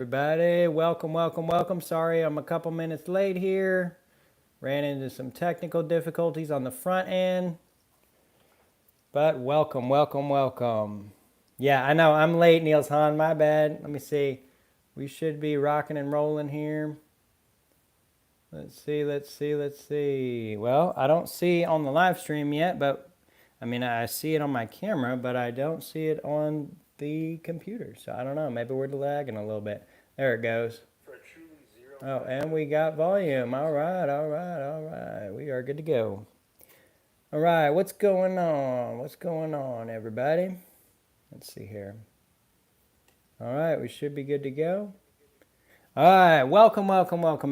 Everybody, welcome, welcome, welcome. Sorry I'm a couple minutes late here. Ran into some technical difficulties on the front end. But welcome, welcome, welcome. Yeah, I know I'm late, Niels Hahn. My bad. Let me see. We should be rocking and rolling here. Let's see. Well, I don't see on the live stream yet, but I see it on my camera, but I don't see it on the computer. So I don't know. Maybe we're lagging a little bit. There it goes. Oh, and we got volume. All right. We are good to go. All right, what's going on? What's going on, everybody? Let's see here. All right, we should be good to go. All right, welcome,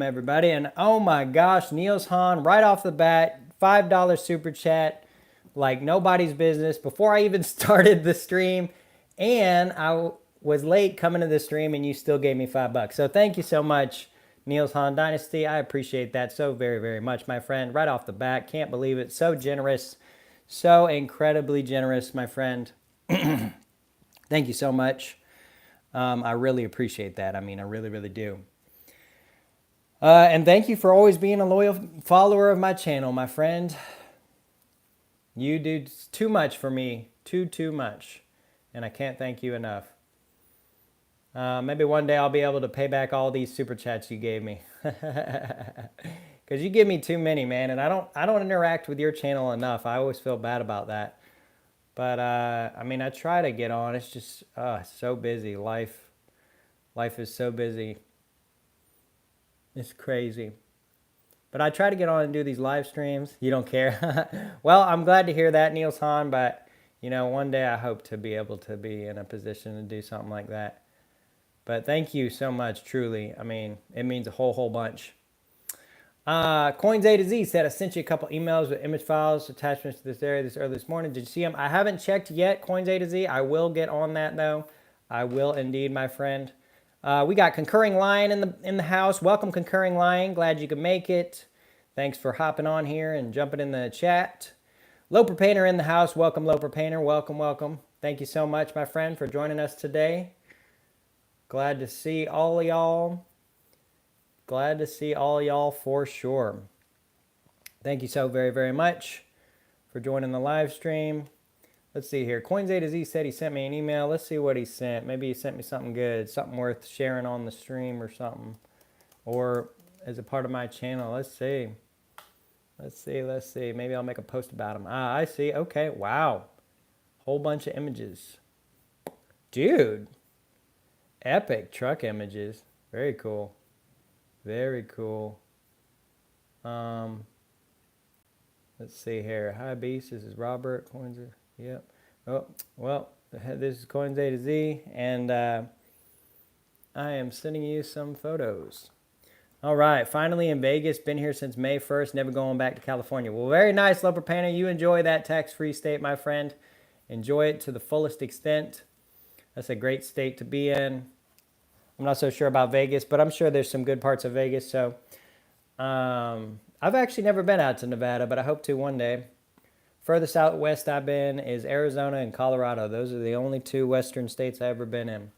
everybody. And oh my gosh, Niels Hahn, right off the bat, $5 super chat, like nobody's business, before I even started the stream. And I was late coming to the stream, and you still gave me $5. So thank you so much, Niels Hahn Dynasty. I appreciate that so very, very much, my friend. Right off the bat, can't believe it. So generous, so incredibly generous, my friend. Thank you so much. I really appreciate that. I really, really do. And thank you for always being a loyal follower of my channel, my friend. You do too much for me. Too much. And I can't thank you enough. Maybe one day I'll be able to pay back all these super chats you gave me. Because you give me too many, man. And I don't interact with your channel enough. I always feel bad about that. But I try to get on. It's just so busy. Life is so busy. It's crazy. But I try to get on and do these live streams. You don't care. Well, I'm glad to hear that, Niels Hahn. But one day I hope to be able to be in a position to do something like that. But thank you so much, truly. It means a whole bunch. Coins A to Z said, I sent you a couple emails with image files, attachments to this area early this morning. Did you see them? I haven't checked yet, Coins A to Z. I will get on that, though. I will indeed, my friend. We got Concurring Lion in the house. Welcome, Concurring Lion. Glad you could make it. Thanks for hopping on here and jumping in the chat. Loper Painter in the house. Welcome, Loper Painter. Welcome. Thank you so much, my friend, for joining us today. Glad to see all y'all. Glad to see all y'all for sure. Thank you so very, very much for joining the live stream. Let's see here. Coins A to Z said he sent me an email. Let's see what he sent. Maybe he sent me something good, something worth sharing on the stream or something. Or as a part of my channel. Let's see. Maybe I'll make a post about him. I see. Okay. Wow. Whole bunch of images. Dude. Epic truck images. Very cool. Very cool. Let's see here. Hi, Beast. This is Robert. Coins. Yep. Oh, well, this is Coins A to Z, and I am sending you some photos. All right. Finally in Vegas. Been here since May 1st. Never going back to California. Well, very nice, Loper Painter. You enjoy that tax-free state, my friend. Enjoy it to the fullest extent. That's a great state to be in. I'm not so sure about Vegas, but I'm sure there's some good parts of Vegas. So I've actually never been out to Nevada, but I hope to one day. Furthest out west I've been is Arizona and Colorado. Those are the only two western states I've ever been in.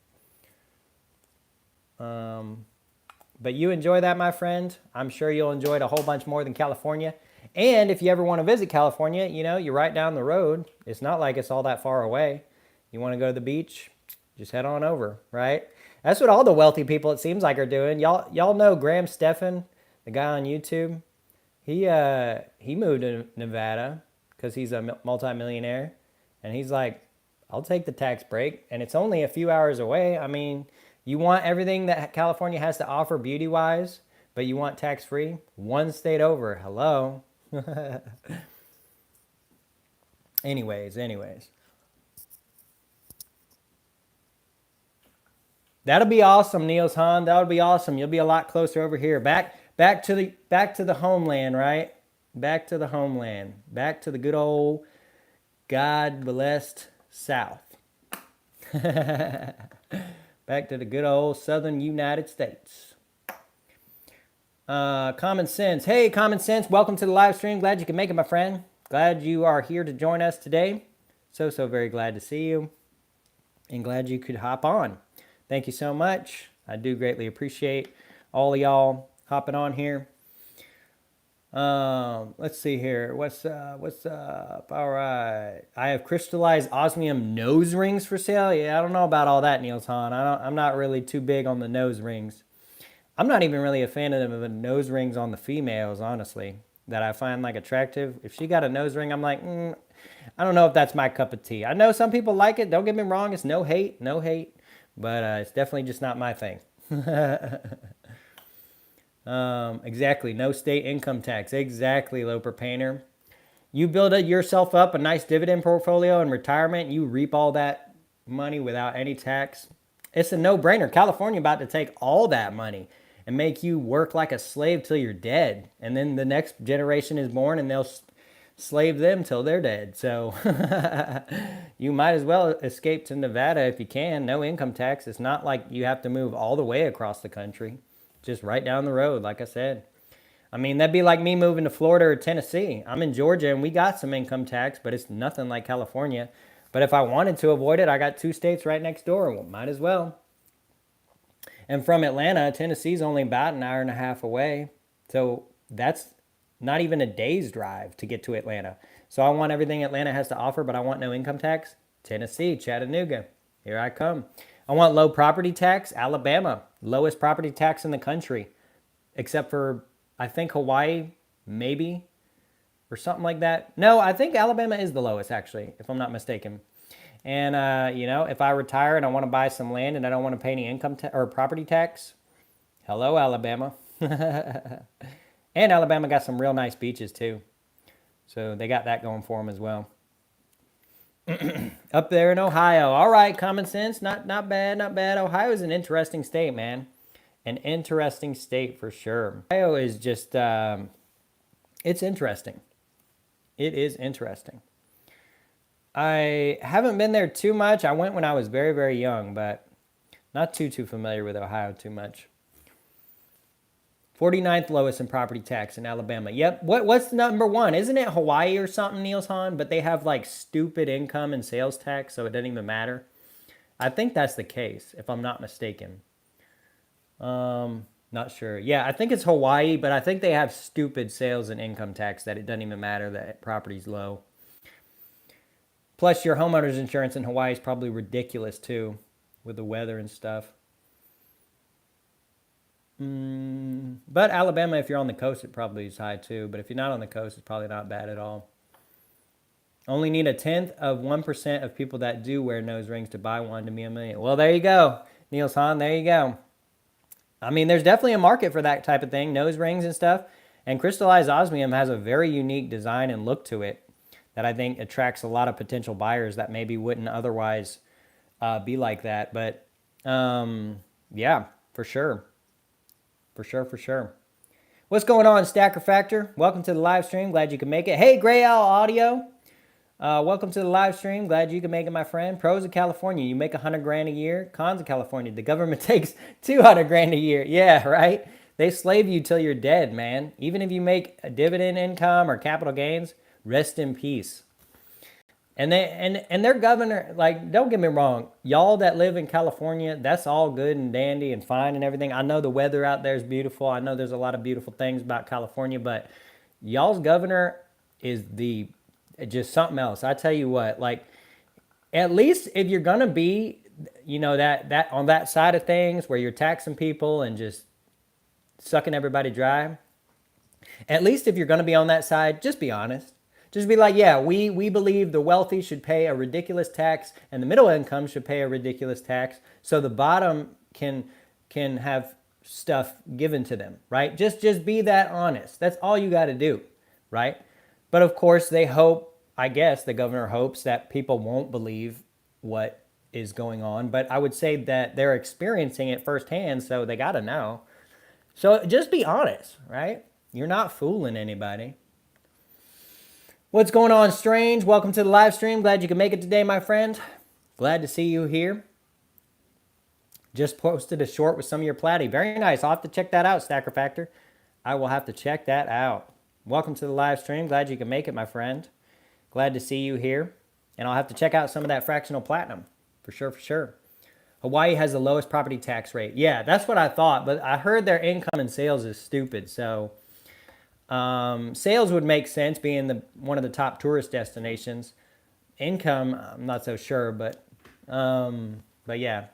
But you enjoy that, my friend. I'm sure you'll enjoy it a whole bunch more than California. And if you ever want to visit California, you're right down the road. It's not like it's all that far away. You want to go to the beach, just head on over, right? That's what all the wealthy people, it seems like, are doing. Y'all know Graham Stephan, the guy on YouTube. He moved to Nevada because he's a multimillionaire. And he's like, I'll take the tax break. And it's only a few hours away. You want everything that California has to offer beauty-wise, but you want tax-free? One state over. Hello. Anyways. That'll be awesome, Niels Hahn. That'll be awesome. You'll be a lot closer over here. Back to the homeland, right? Back to the homeland. Back to the good old God-blessed South. Back to the good old Southern United States. Common Sense. Hey, Common Sense. Welcome to the live stream. Glad you can make it, my friend. Glad you are here to join us today. So very glad to see you. And glad you could hop on. Thank you so much. I do greatly appreciate all of y'all hopping on here. Let's see here. What's up? All right. I have crystallized osmium nose rings for sale. Yeah, I don't know about all that, Niels Hahn. I'm not really too big on the nose rings. I'm not even really a fan of the nose rings on the females, honestly, that I find like attractive. If she got a nose ring, I'm like, I don't know if that's my cup of tea. I know some people like it. Don't get me wrong. It's no hate, but it's definitely just not my thing. Exactly. No state income tax. Exactly, Loper Painter. You build yourself up a nice dividend portfolio in retirement. You reap all that money without any tax. It's a no-brainer. California about to take all that money and make you work like a slave till you're dead. And then the next generation is born and they'll slave them till they're dead. So you might as well escape to Nevada if you can. No income tax. It's not like you have to move all the way across the country. Just right down the road, like I said. I mean, that'd be like me moving to Florida or Tennessee. I'm in Georgia and we got some income tax, but it's nothing like California. But if I wanted to avoid it, I got 2 states right next door. Well, might as well. And from Atlanta, Tennessee's only about an hour and a half away. So that's not even a day's drive to get to Atlanta. So I want everything Atlanta has to offer, but I want no income tax. Tennessee, Chattanooga, here I come. I want low property tax. Alabama, lowest property tax in the country, except for, I think, Hawaii, maybe, or something like that. No, I think Alabama is the lowest, actually, if I'm not mistaken. And, if I retire and I want to buy some land and I don't want to pay any income or property tax, hello, Alabama. And Alabama got some real nice beaches, too. So they got that going for them as well. Up there in Ohio. All right, common sense. Not bad. Ohio is an interesting state, man. An interesting state for sure. Ohio is just, it's interesting. It is interesting. I haven't been there too much. I went when I was very, very young, but not too familiar with Ohio too much. 49th lowest in property tax in Alabama. Yep. What's number 1? Isn't it Hawaii or something, Niels Hahn? But they have like stupid income and sales tax, so it doesn't even matter. I think that's the case, if I'm not mistaken. Not sure. Yeah, I think it's Hawaii, but I think they have stupid sales and income tax that it doesn't even matter that property's low. Plus, your homeowner's insurance in Hawaii is probably ridiculous too, with the weather and stuff. But Alabama, if you're on the coast, it probably is high too. But if you're not on the coast, it's probably not bad at all. Only need 0.1% of people that do wear nose rings to buy one to be a million. Well, there you go, Niels Hahn. There you go. I mean, there's definitely a market for that type of thing, nose rings and stuff. And crystallized osmium has a very unique design and look to it that I think attracts a lot of potential buyers that maybe wouldn't otherwise be like that. But yeah, for sure. For sure. What's going on, Stacker Factor? Welcome to the live stream. Glad you could make it. Hey, Gray Owl Audio. Welcome to the live stream. Glad you could make it, my friend. Pros of California. You make $100,000 a year. Cons of California. The government takes $200,000 a year. Yeah, right? They slave you till you're dead, man. Even if you make a dividend income or capital gains, rest in peace. And their governor, like, don't get me wrong, y'all that live in California, that's all good and dandy and fine and everything. I know the weather out there is beautiful. I know there's a lot of beautiful things about California, but y'all's governor is just something else. I tell you what, like, at least if you're gonna be, that on that side of things where you're taxing people and just sucking everybody dry, at least if you're gonna be on that side, just be honest. Just be like, yeah, we believe the wealthy should pay a ridiculous tax and the middle income should pay a ridiculous tax so the bottom can have stuff given to them, right? Just be that honest. That's all you got to do, right? But of course, they hope, I guess the governor hopes that people won't believe what is going on. But I would say that they're experiencing it firsthand, so they got to know. So just be honest, right? You're not fooling anybody. What's going on, Strange? Welcome to the live stream. Glad you could make it today, my friend. Glad to see you here. Just posted a short with some of your platy. Very nice. I'll have to check that out, Stacker Factor. I will have to check that out. Welcome to the live stream. Glad you could make it, my friend. Glad to see you here. And I'll have to check out some of that fractional platinum. For sure. Hawaii has the lowest property tax rate. Yeah, that's what I thought, but I heard their income and sales is stupid. So sales would make sense being one of the top tourist destinations. Income, I'm not so sure, but yeah.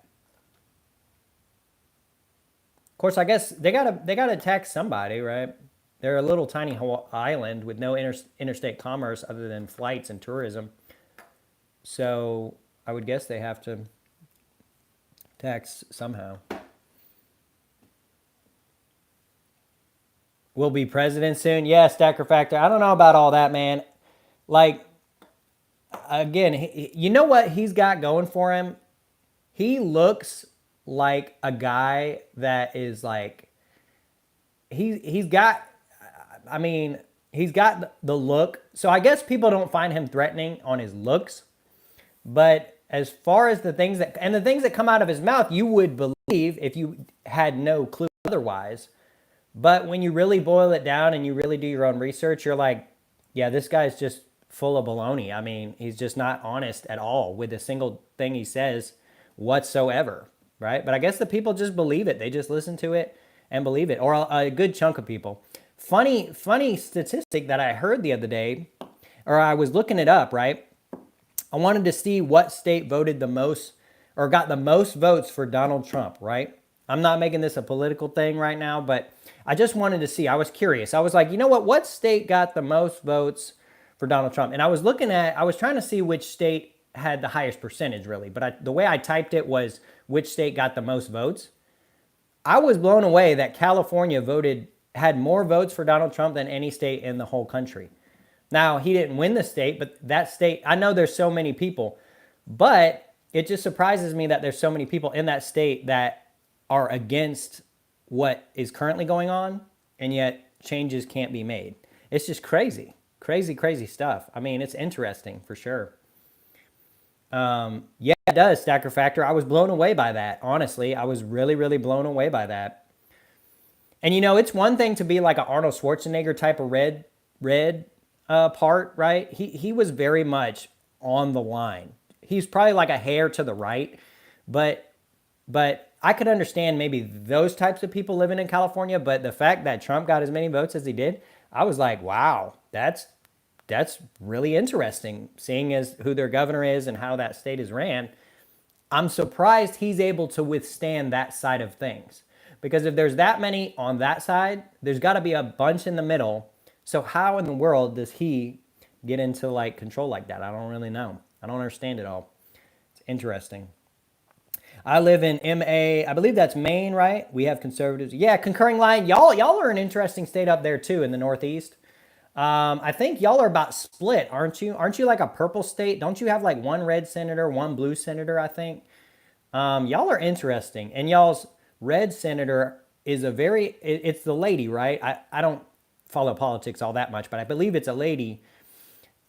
Of course, I guess they gotta tax somebody, right? They're a little tiny island with no interstate commerce other than flights and tourism. So I would guess they have to tax somehow. Will be president soon. Yeah, Stacker Factor. I don't know about all that, man. Like, again, you know what he's got going for him? He looks like a guy that is like he's got. I mean, he's got the look. So I guess people don't find him threatening on his looks, but as far as the things that come out of his mouth, you would believe if you had no clue otherwise. But when you really boil it down and you really do your own research, you're like, yeah, this guy's just full of baloney. I mean, he's just not honest at all with a single thing he says whatsoever, right? But I guess the people just believe it. They just listen to it and believe it, or a good chunk of people. Funny statistic that I heard the other day, or I was looking it up, right? I wanted to see what state voted the most or got the most votes for Donald Trump, right? I'm not making this a political thing right now, but I just wanted to see. I was curious. I was like, you know what state got the most votes for Donald Trump? And I was trying to see which state had the highest percentage, really. But the way I typed it was which state got the most votes. I was blown away that California had more votes for Donald Trump than any state in the whole country. Now, he didn't win the state, but that state, I know there's so many people, but it just surprises me that there's so many people in that state that are against what is currently going on, and yet changes can't be made. It's just crazy, crazy, crazy stuff. I mean, it's interesting for sure. Yeah, it does, Stacker Factor. I was blown away by that. Honestly, I was really, really blown away by that. And it's one thing to be like an Arnold Schwarzenegger type of red part, right? He was very much on the line. He's probably like a hair to the right, but I could understand maybe those types of people living in California. But the fact that Trump got as many votes as he did, I was like, wow, that's really interesting, seeing as who their governor is and how that state is ran. I'm surprised he's able to withstand that side of things. Because if there's that many on that side, there's got to be a bunch in the middle. So how in the world does he get into like control like that? I don't really know. I don't understand it all. It's interesting. I live in MA. I believe that's Maine, right? We have conservatives. Yeah, concurring line. Y'all are an interesting state up there too in the Northeast. I think y'all are about split, aren't you? Aren't you like a purple state? Don't you have like one red senator, one blue senator, I think? Y'all are interesting. And y'all's red senator is it's the lady, right? I don't follow politics all that much, but I believe it's a lady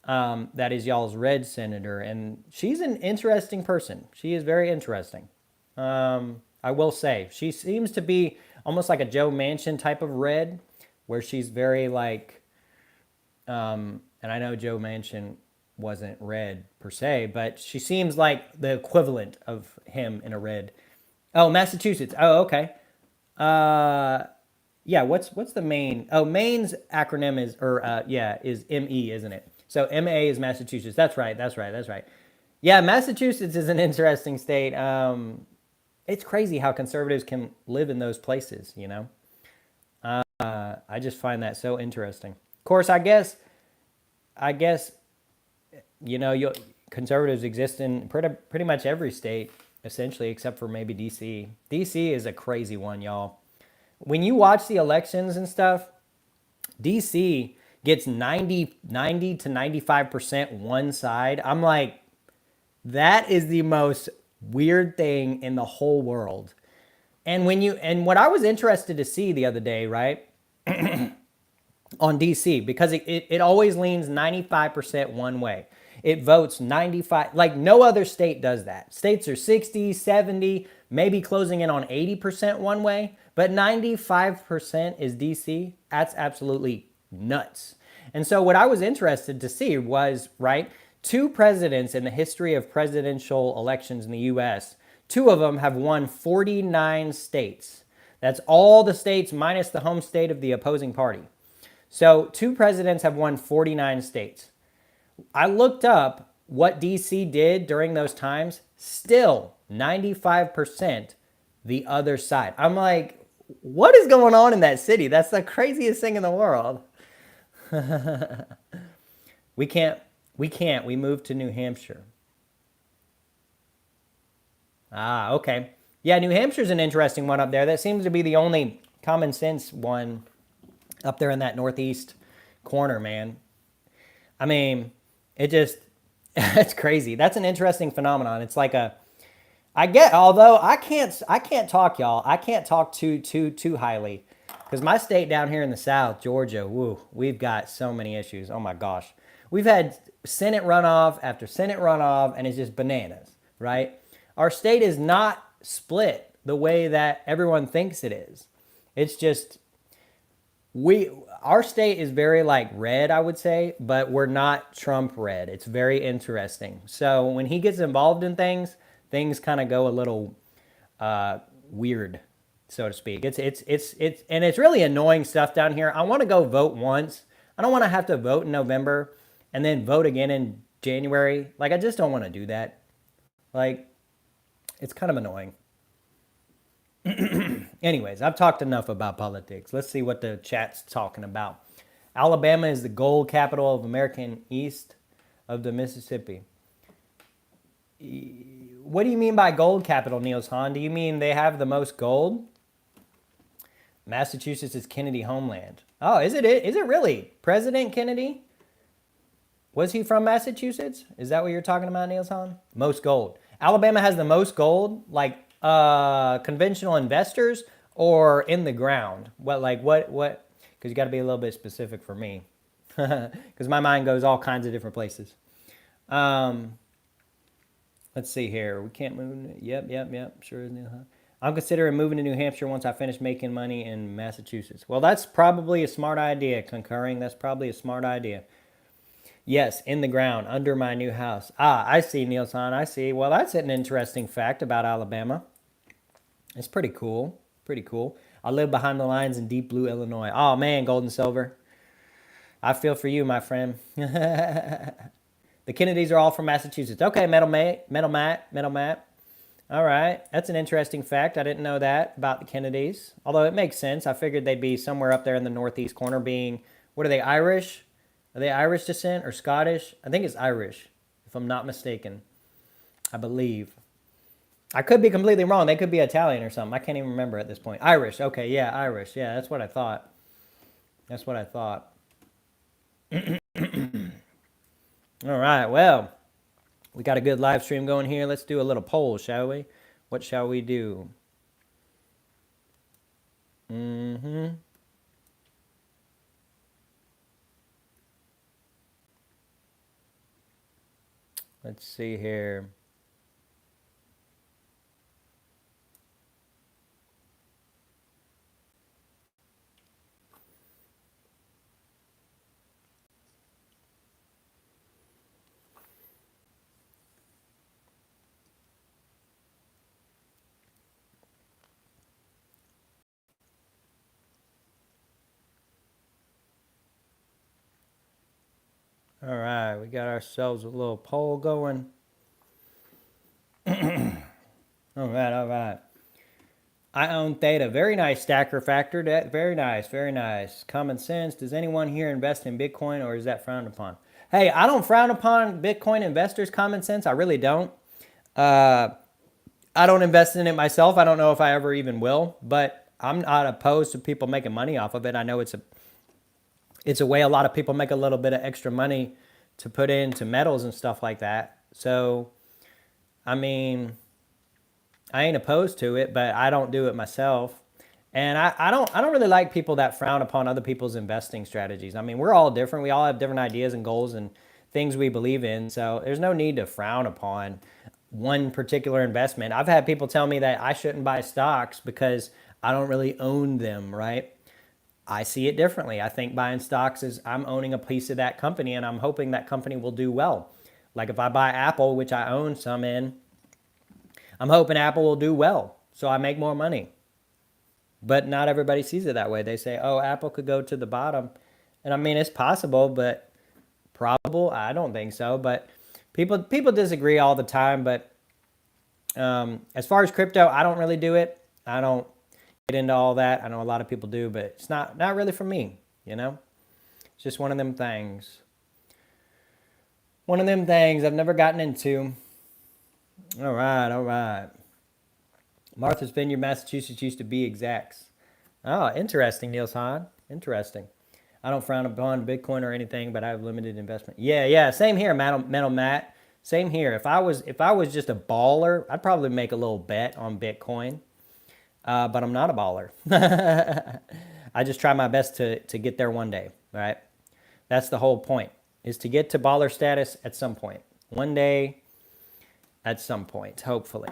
that is y'all's red senator. And she's an interesting person. She is very interesting. I will say. She seems to be almost like a Joe Manchin type of red, where she's very like, and I know Joe Manchin wasn't red per se, but she seems like the equivalent of him in a red. Oh, Massachusetts. Oh, okay. Yeah. What's the Maine? Oh, Maine's acronym is ME, isn't it? So MA is Massachusetts. That's right. Yeah, Massachusetts is an interesting state. It's crazy how conservatives can live in those places. I just find that so interesting. Of course, I guess conservatives exist in pretty much every state, essentially, except for maybe DC. DC is a crazy one, y'all. When you watch the elections and stuff, DC gets 90 to 95% one side. I'm like, that is the most weird thing in the whole world. And what I was interested to see the other day, right, on DC, because it always leans 95% one way. It votes 95, like no other state does that. States are 60, 70, maybe closing in on 80% one way, but 95% is DC. That's absolutely nuts. And so what I was interested to see was, right, two presidents in the history of presidential elections in the US Two of them have won 49 states. That's all the states minus the home state of the opposing party. So two presidents have won 49 states. I looked up what DC did during those times. Still 95% the other side. I'm like, what is going on in that city? That's the craziest thing in the world. We can't. We moved to New Hampshire. Ah, okay. Yeah, New Hampshire's an interesting one up there. That seems to be the only common sense one up there in that northeast corner, man. I mean, it just, it's crazy. That's an interesting phenomenon. It's like although I can't talk, y'all. I can't talk too highly because my state down here in the South, Georgia, woo, we've got so many issues. Oh my gosh. We've had Senate runoff after Senate runoff, and it's just bananas, right? Our state is not split the way that everyone thinks it is. It's just, our state is very like red, I would say, but we're not Trump red. It's very interesting. So when he gets involved in things kind of go a little weird, so to speak. It's and it's really annoying stuff down here. I want to go vote once. I don't want to have to vote in November and then vote again in January. Like, I just don't want to do that. Like, it's kind of annoying. Anyways, I've talked enough about politics. Let's see what the chat's talking about. Alabama is the gold capital of American east of the Mississippi. What do you mean by gold capital, Niels Hahn? Do you mean they have the most gold? Massachusetts is Kennedy homeland. Oh, is it really? President Kennedy? Was he from Massachusetts? Is that what you're talking about, Niels Hahn? Most gold. Alabama has the most gold, like conventional investors or in the ground? What? Because you got to be a little bit specific for me. Because my mind goes all kinds of different places. Let's see here. We can't move. Yep. Sure is new, huh? I'm considering moving to New Hampshire once I finish making money in Massachusetts. Well, that's probably a smart idea. Concurring, that's probably a smart idea. Yes, in the ground, under my new house. Ah, I see, Niels Hahn, I see. Well, that's an interesting fact about Alabama. It's pretty cool. Pretty cool. I live behind the lines in deep blue Illinois. Oh, man, gold and silver. I feel for you, my friend. The Kennedys are all from Massachusetts. Okay, Metal Matt. All right, that's an interesting fact. I didn't know that about the Kennedys. Although it makes sense. I figured they'd be somewhere up there in the northeast corner being, what are they, Irish? Are they Irish descent or Scottish? I think it's Irish, if I'm not mistaken. I believe. I could be completely wrong. They could be Italian or something. I can't even remember at this point. Irish. Okay, yeah, Irish. Yeah, that's what I thought. All right, well, we got a good live stream going here. Let's do a little poll, shall we? What shall we do? Let's see here. All right, we got ourselves a little poll going. All right. I own Theta. Very nice, Stacker Factor. Very nice. Common sense. Does anyone here invest in Bitcoin, or is that frowned upon? Hey, I don't frown upon Bitcoin investors' common sense. I really don't. I don't invest in it myself. I don't know if I ever even will, but I'm not opposed to people making money off of it. I know it's a way a lot of people make a little bit of extra money to put into metals and stuff like that. So, I mean, I ain't opposed to it, but I don't do it myself. And I don't really like people that frown upon other people's investing strategies. I mean, we're all different. We all have different ideas and goals and things we believe in. So there's no need to frown upon one particular investment. I've had people tell me that I shouldn't buy stocks because I don't really own them, right? I see it differently. I think buying stocks is I'm owning a piece of that company and I'm hoping that company will do well. Like if I buy Apple, which I own some in, I'm hoping Apple will do well, so I make more money. But not everybody sees it that way. They say, oh, Apple could go to the bottom. And I mean, it's possible, but probable? I don't think so. But people disagree all the time. But as far as crypto, I don't really do it. I don't get into all that. I know a lot of people do, but it's not really for me, you know? It's just one of them things. One of them things I've never gotten into. All right. Martha's Vineyard, Massachusetts used to be exacts. Oh, interesting, Niels Hahn. Interesting. I don't frown upon Bitcoin or anything, but I have limited investment. Yeah. Same here, Metal Matt. Same here. If I was just a baller, I'd probably make a little bet on Bitcoin. But I'm not a baller. I just try my best to get there one day, right? That's the whole point, is to get to baller status at some point. One day, at some point, hopefully,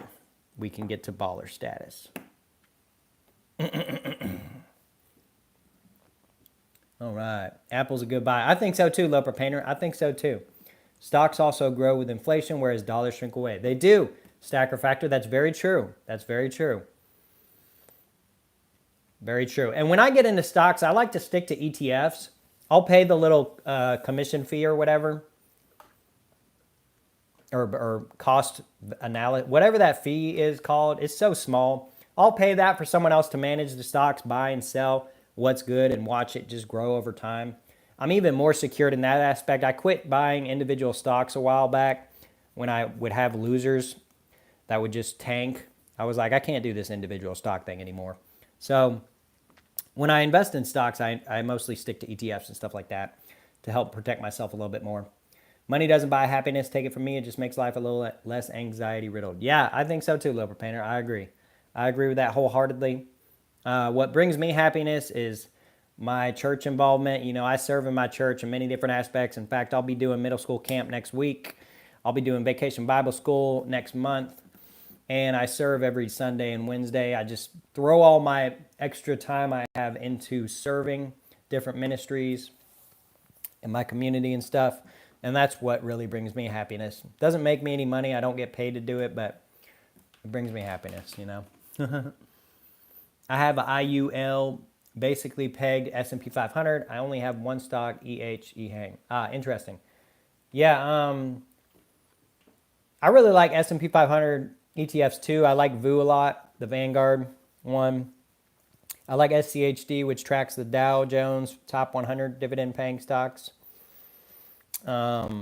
we can get to baller status. All right. Apple's a good buy. I think so too, Loper Painter. I think so too. Stocks also grow with inflation, whereas dollars shrink away. They do. Stacker factor. That's very true. That's very true. Very true. And when I get into stocks, I like to stick to ETFs. I'll pay the little commission fee or whatever, or cost analysis, whatever that fee is called. It's so small. I'll pay that for someone else to manage the stocks, buy and sell what's good, and watch it just grow over time. I'm even more secured in that aspect. I quit buying individual stocks a while back when I would have losers that would just tank. I was like, I can't do this individual stock thing anymore. So when I invest in stocks, I mostly stick to ETFs and stuff like that to help protect myself a little bit more. Money doesn't buy happiness. Take it from me. It just makes life a little less anxiety riddled. Yeah, I think so too, Loper Painter. I agree. I agree with that wholeheartedly. What brings me happiness is my church involvement. You know, I serve in my church in many different aspects. In fact, I'll be doing middle school camp next week. I'll be doing vacation Bible school next month. And I serve every Sunday and Wednesday. I just throw all my extra time I have into serving different ministries in my community and stuff. And that's what really brings me happiness. Doesn't make me any money. I don't get paid to do it, but it brings me happiness, you know. I have an IUL basically pegged S&P 500. I only have one stock, EHang. Interesting. Yeah, I really like S&P 500 ETFs too. I like VU a lot, the Vanguard one. I like SCHD, which tracks the Dow Jones top 100 dividend-paying stocks. I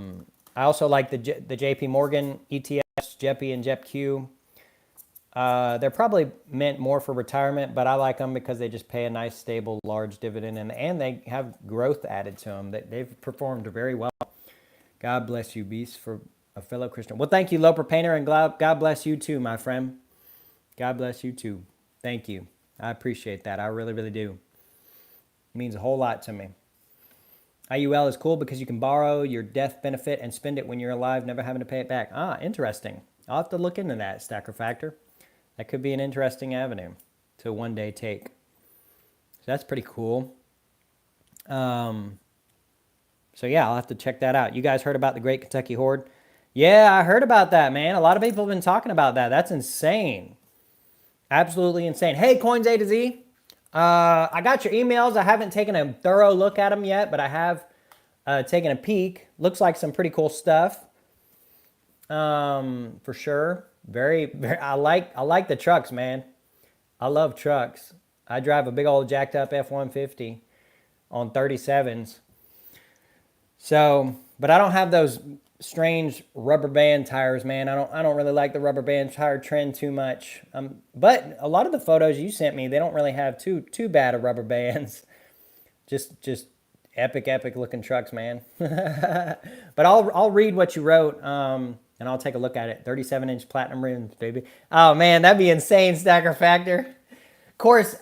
also like the JP Morgan ETFs, JEPI and JEPQ. They're probably meant more for retirement, but I like them because they just pay a nice, stable, large dividend, and they have growth added to them. They've performed very well. God bless you, Beast, for a fellow Christian. Well, thank you, Loper Painter, and God bless you too, my friend. God bless you too. Thank you. I appreciate that. I really, really do. It means a whole lot to me. IUL is cool because you can borrow your death benefit and spend it when you're alive, never having to pay it back. Interesting. I'll have to look into that, Stacker Factor. That could be an interesting avenue to one day take. So that's pretty cool. So yeah, I'll have to check that out. You guys heard about the Great Kentucky Horde? Yeah, I heard about that, man. A lot of people have been talking about that. That's insane. Absolutely insane. Hey, Coins A to Z. I got your emails. I haven't taken a thorough look at them yet, but I have taken a peek. Looks like some pretty cool stuff. For sure. Very, I like the trucks, man. I love trucks. I drive a big old jacked up F-150 on 37s. So, but I don't have those strange rubber band tires, man. I don't really like the rubber band tire trend too much. But a lot of the photos you sent me, they don't really have too bad of rubber bands. Just epic looking trucks, man. But I'll read what you wrote. And I'll take a look at it. 37-inch platinum rims, baby. Oh, man, that'd be insane, Stacker Factor. Course,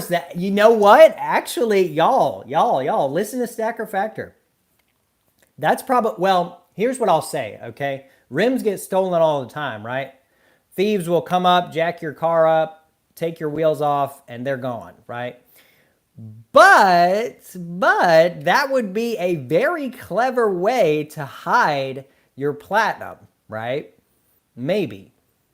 that, you know what? Actually, y'all, listen to Stacker Factor. That's probably, well, here's what I'll say, okay? Rims get stolen all the time, right? Thieves will come up, jack your car up, take your wheels off, and they're gone, right? But that would be a very clever way to hide your platinum, right? Maybe.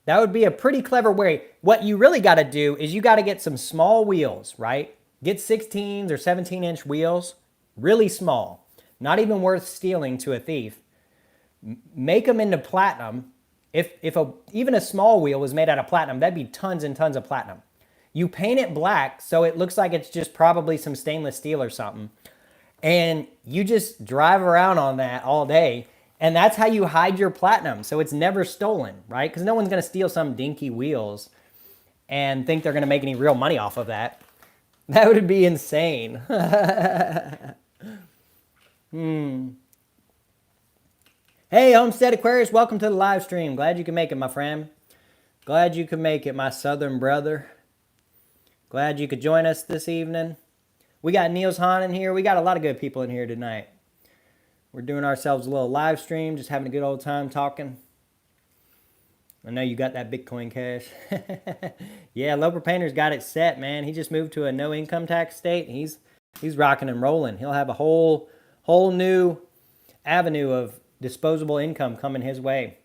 That would be a pretty clever way. What you really got to do is you got to get some small wheels, right? Get 16s or 17-inch wheels, really small, not even worth stealing to a thief. Make them into platinum. If even a small wheel was made out of platinum, that'd be tons and tons of platinum. You paint it black so it looks like it's just probably some stainless steel or something. And you just drive around on that all day. And that's how you hide your platinum. So it's never stolen, right? Because no one's going to steal some dinky wheels and think they're going to make any real money off of that. That would be insane. Hey, Homestead Aquarius, welcome to the live stream. Glad you can make it, my friend. Glad you could make it, my southern brother. Glad you could join us this evening. We got Niels Hahn in here. We got a lot of good people in here tonight. We're doing ourselves a little live stream, just having a good old time talking. I know you got that Bitcoin Cash. Yeah, Loper Painter's got it set, man. He just moved to a no income tax state. He's rocking and rolling. He'll have a whole new avenue of disposable income coming his way.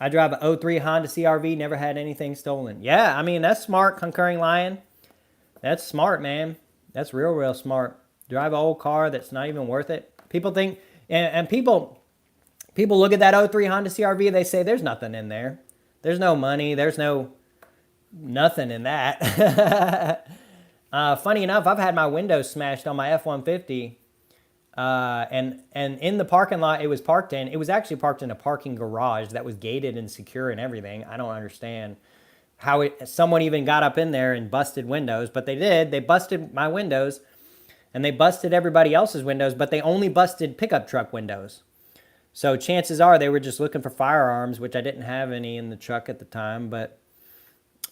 I drive an 03 Honda CRV, never had anything stolen. Yeah, I mean, that's smart, Concurring Lion. That's smart, man. That's real smart. Drive an old car that's not even worth it. People think, and people look at that 03 Honda CRV, they say, there's nothing in there. There's no money. There's nothing in that. Funny enough, I've had my windows smashed on my F-150. And in the parking lot it was parked in, it was actually parked in a parking garage that was gated and secure and everything. I don't understand how someone even got up in there and busted windows, but they did. They busted my windows and they busted everybody else's windows, but they only busted pickup truck windows. So chances are they were just looking for firearms, which I didn't have any in the truck at the time, but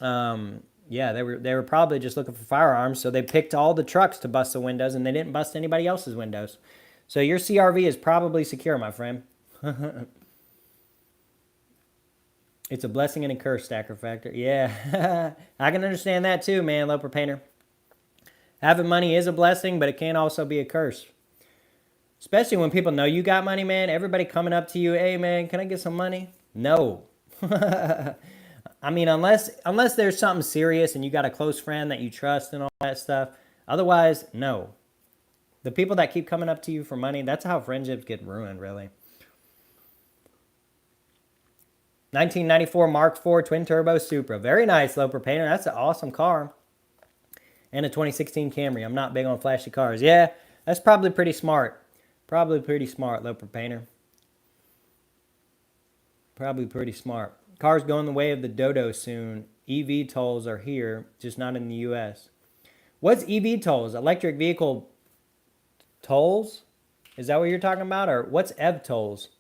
yeah, they were probably just looking for firearms, so they picked all the trucks to bust the windows, and they didn't bust anybody else's windows. So your CRV is probably secure, my friend. It's a blessing and a curse, Stacker Factor. Yeah, I can understand that too, man, Loper Painter. Having money is a blessing, but it can also be a curse. Especially when people know you got money, man. Everybody coming up to you, hey, man, can I get some money? No. I mean, unless there's something serious and you got a close friend that you trust and all that stuff. Otherwise, no. The people that keep coming up to you for money, that's how friendships get ruined, really. 1994 Mark IV Twin Turbo Supra. Very nice, Loper Painter. That's an awesome car. And a 2016 Camry. I'm not big on flashy cars. Yeah, that's probably pretty smart. Probably pretty smart, Loper Painter. Probably pretty smart. Cars going the way of the dodo soon. EV tolls are here, just not in the U.S. What's EV tolls? Electric vehicle tolls? Is that what you're talking about? Or what's EV tolls?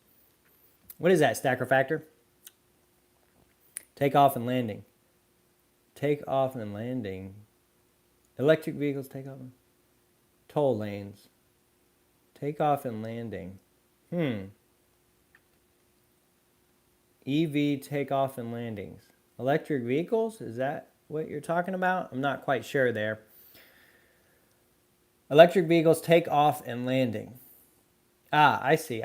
What is that, Stacker Factor? Takeoff and landing. Takeoff and landing. Electric vehicles take off. Toll lanes. Takeoff and landing. EV takeoff and landings. Electric vehicles? Is that what you're talking about? I'm not quite sure there. Electric vehicles take off and landing. Ah, I see.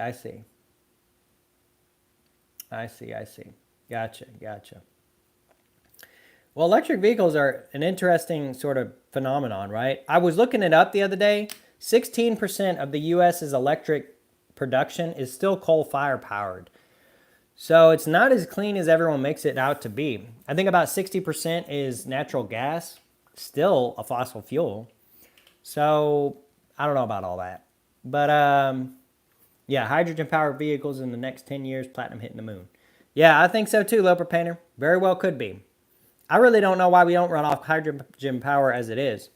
Gotcha. Well, electric vehicles are an interesting sort of phenomenon, right? I was looking it up the other day. 16% of the U.S.'s electric production is still coal-fire powered. So it's not as clean as everyone makes it out to be. I think about 60% is natural gas, still a fossil fuel. So I don't know about all that. But yeah, hydrogen-powered vehicles in the next 10 years, platinum hitting the moon. Yeah, I think so too, Loper Painter. Very well could be. I really don't know why we don't run off hydrogen power as it is.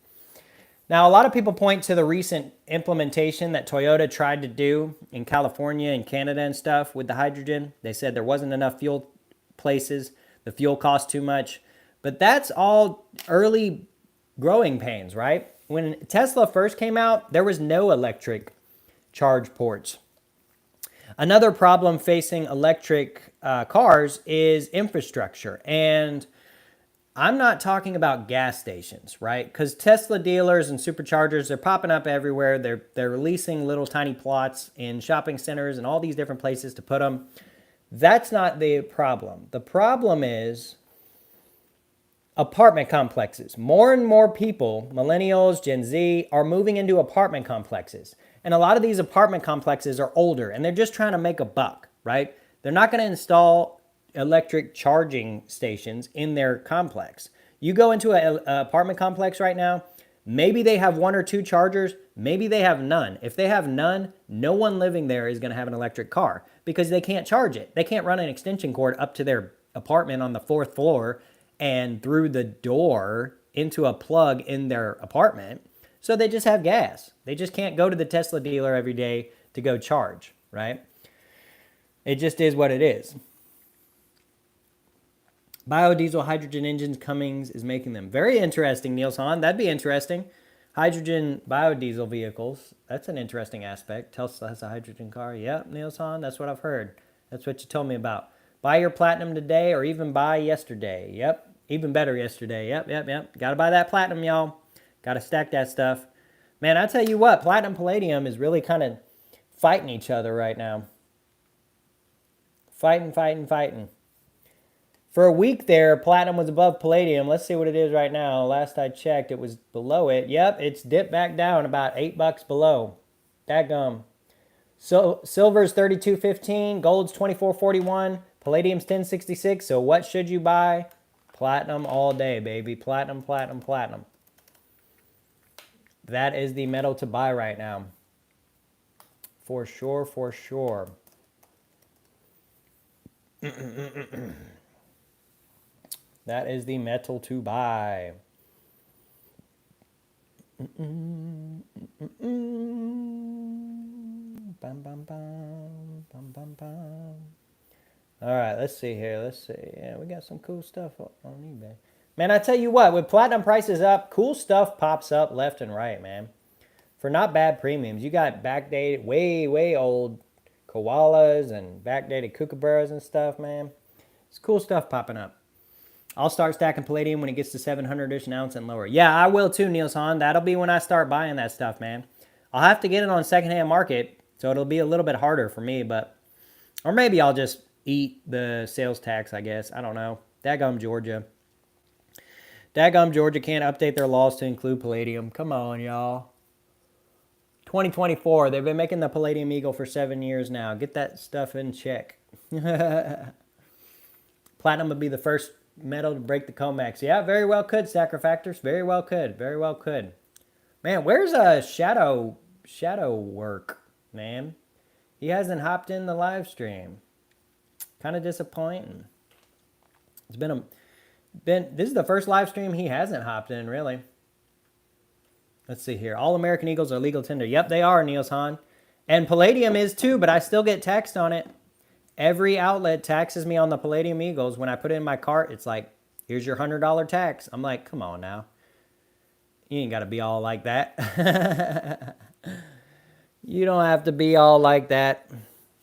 Now, a lot of people point to the recent implementation that Toyota tried to do in California and Canada and stuff with the hydrogen. They said there wasn't enough fuel places. The fuel cost too much. But that's all early growing pains, right? When Tesla first came out, there was no electric charge ports. Another problem facing electric cars is infrastructure. And I'm not talking about gas stations, right? Because Tesla dealers and superchargers, they're popping up everywhere. They're releasing little tiny plots in shopping centers and all these different places to put them. That's not the problem. The problem is apartment complexes. More and more people, millennials, Gen Z, are moving into apartment complexes. And a lot of these apartment complexes are older and they're just trying to make a buck, right? They're not going to install electric charging stations in their complex. You go into an apartment complex right now, maybe they have one or two chargers, maybe they have none. If they have none, no one living there is going to have an electric car because they can't charge it. They can't run an extension cord up to their apartment on the 4th floor and through the door into a plug in their apartment. So they just have gas. They just can't go to the Tesla dealer every day to go charge, right? It just is what it is. Biodiesel hydrogen engines, Cummins is making them. Very interesting, Niels Hahn. That'd be interesting. Hydrogen biodiesel vehicles. That's an interesting aspect. Tesla has a hydrogen car. Yep, Niels Hahn, that's what I've heard. That's what you told me about. Buy your platinum today or even buy yesterday. Yep, even better yesterday. Yep. Got to buy that platinum, y'all. Got to stack that stuff. Man, I tell you what, platinum palladium is really kind of fighting each other right now. Fighting. For a week there, platinum was above palladium. Let's see what it is right now. Last I checked, it was below it. Yep, it's dipped back down about $8 below. Dadgum. So silver's $32.15, gold's $24.41, palladium's $10.66. So what should you buy? Platinum all day, baby. Platinum. That is the metal to buy right now. For sure. That is the metal to buy. All right, let's see here. Let's see. Yeah, we got some cool stuff on eBay. Man, I tell you what, with platinum prices up, cool stuff pops up left and right, man. For not bad premiums. You got backdated, way old koalas and backdated kookaburras and stuff, man. It's cool stuff popping up. I'll start stacking palladium when it gets to 700-ish an ounce and lower. Yeah, I will too, Niels Hahn. That'll be when I start buying that stuff, man. I'll have to get it on secondhand market, so it'll be a little bit harder for me, but... Or maybe I'll just eat the sales tax, I guess. I don't know. Daggum Georgia. Daggum Georgia can't update their laws to include palladium. Come on, y'all. 2024. They've been making the Palladium Eagle for 7 years now. Get that stuff in check. Platinum would be the first metal to break the COMEX. Yeah, very well could, Sacrifactors. Very well could. Man, where's Shadow work, man? He hasn't hopped in the live stream. Kind of disappointing. It's been this is the first live stream he hasn't hopped in, really. Let's see here. All American Eagles are legal tender. Yep, they are, Niels Hahn. And Palladium is too, but I still get taxed on it. Every outlet taxes me on the Palladium Eagles. When I put it in my cart, it's like, here's your $100 tax. I'm like, come on now. You ain't got to be all like that. You don't have to be all like that.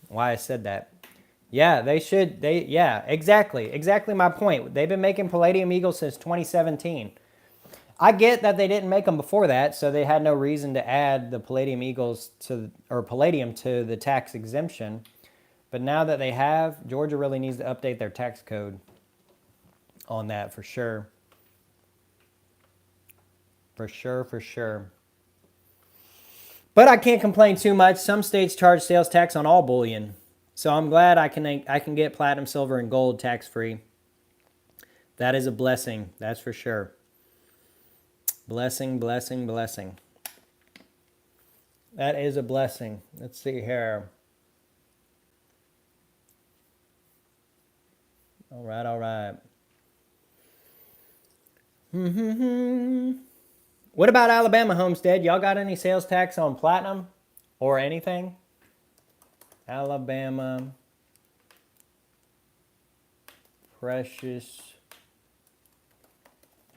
Why I said that. Yeah, they should. Yeah, exactly my point. They've been making Palladium Eagles since 2017. I get that they didn't make them before that, so they had no reason to add the Palladium Eagles or Palladium to the tax exemption. But now that they have, Georgia really needs to update their tax code on that for sure. For sure. But I can't complain too much. Some states charge sales tax on all bullion. So I'm glad I can get platinum, silver, and gold tax-free. That is a blessing, that's for sure. Blessing. That is a blessing. Let's see here. All right. What about Alabama Homestead? Y'all got any sales tax on platinum or anything? Alabama precious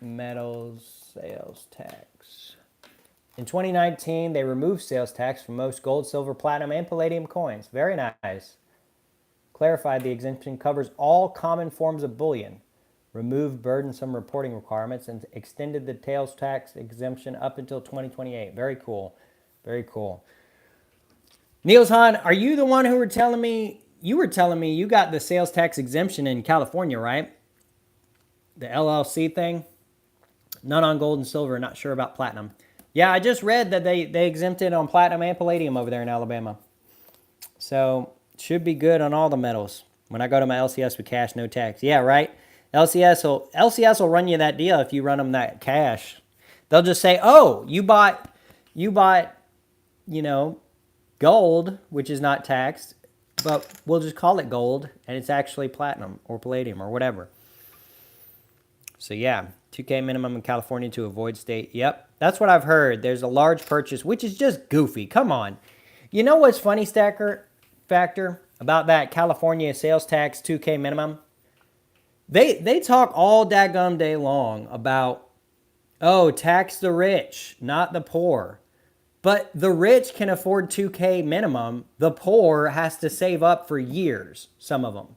metals sales tax. In 2019, they removed sales tax from most gold, silver, platinum, and palladium coins. Very nice. Clarified the exemption covers all common forms of bullion, removed burdensome reporting requirements, and extended the sales tax exemption up until 2028. Very cool. Niels Hahn, are you the one who were telling me you were telling me you got the sales tax exemption in California, right? The LLC thing. None on gold and silver. Not sure about platinum. Yeah, I just read that they exempted on platinum and palladium over there in Alabama. So should be good on all the metals. When I go to my LCS with cash, no tax. Yeah, right. LCS will run you that deal if you run them that cash. They'll just say, "Oh, you bought, you know, gold, which is not taxed, but we'll just call it gold, and it's actually platinum or palladium or whatever." So yeah, 2K minimum in California to avoid state. Yep, that's what I've heard. There's a large purchase, which is just goofy. Come on. You know what's funny, Stacker Factor, about that California sales tax 2K minimum? They talk all daggum day long about, oh, tax the rich, not the poor. But the rich can afford 2K minimum. The poor has to save up for years, some of them.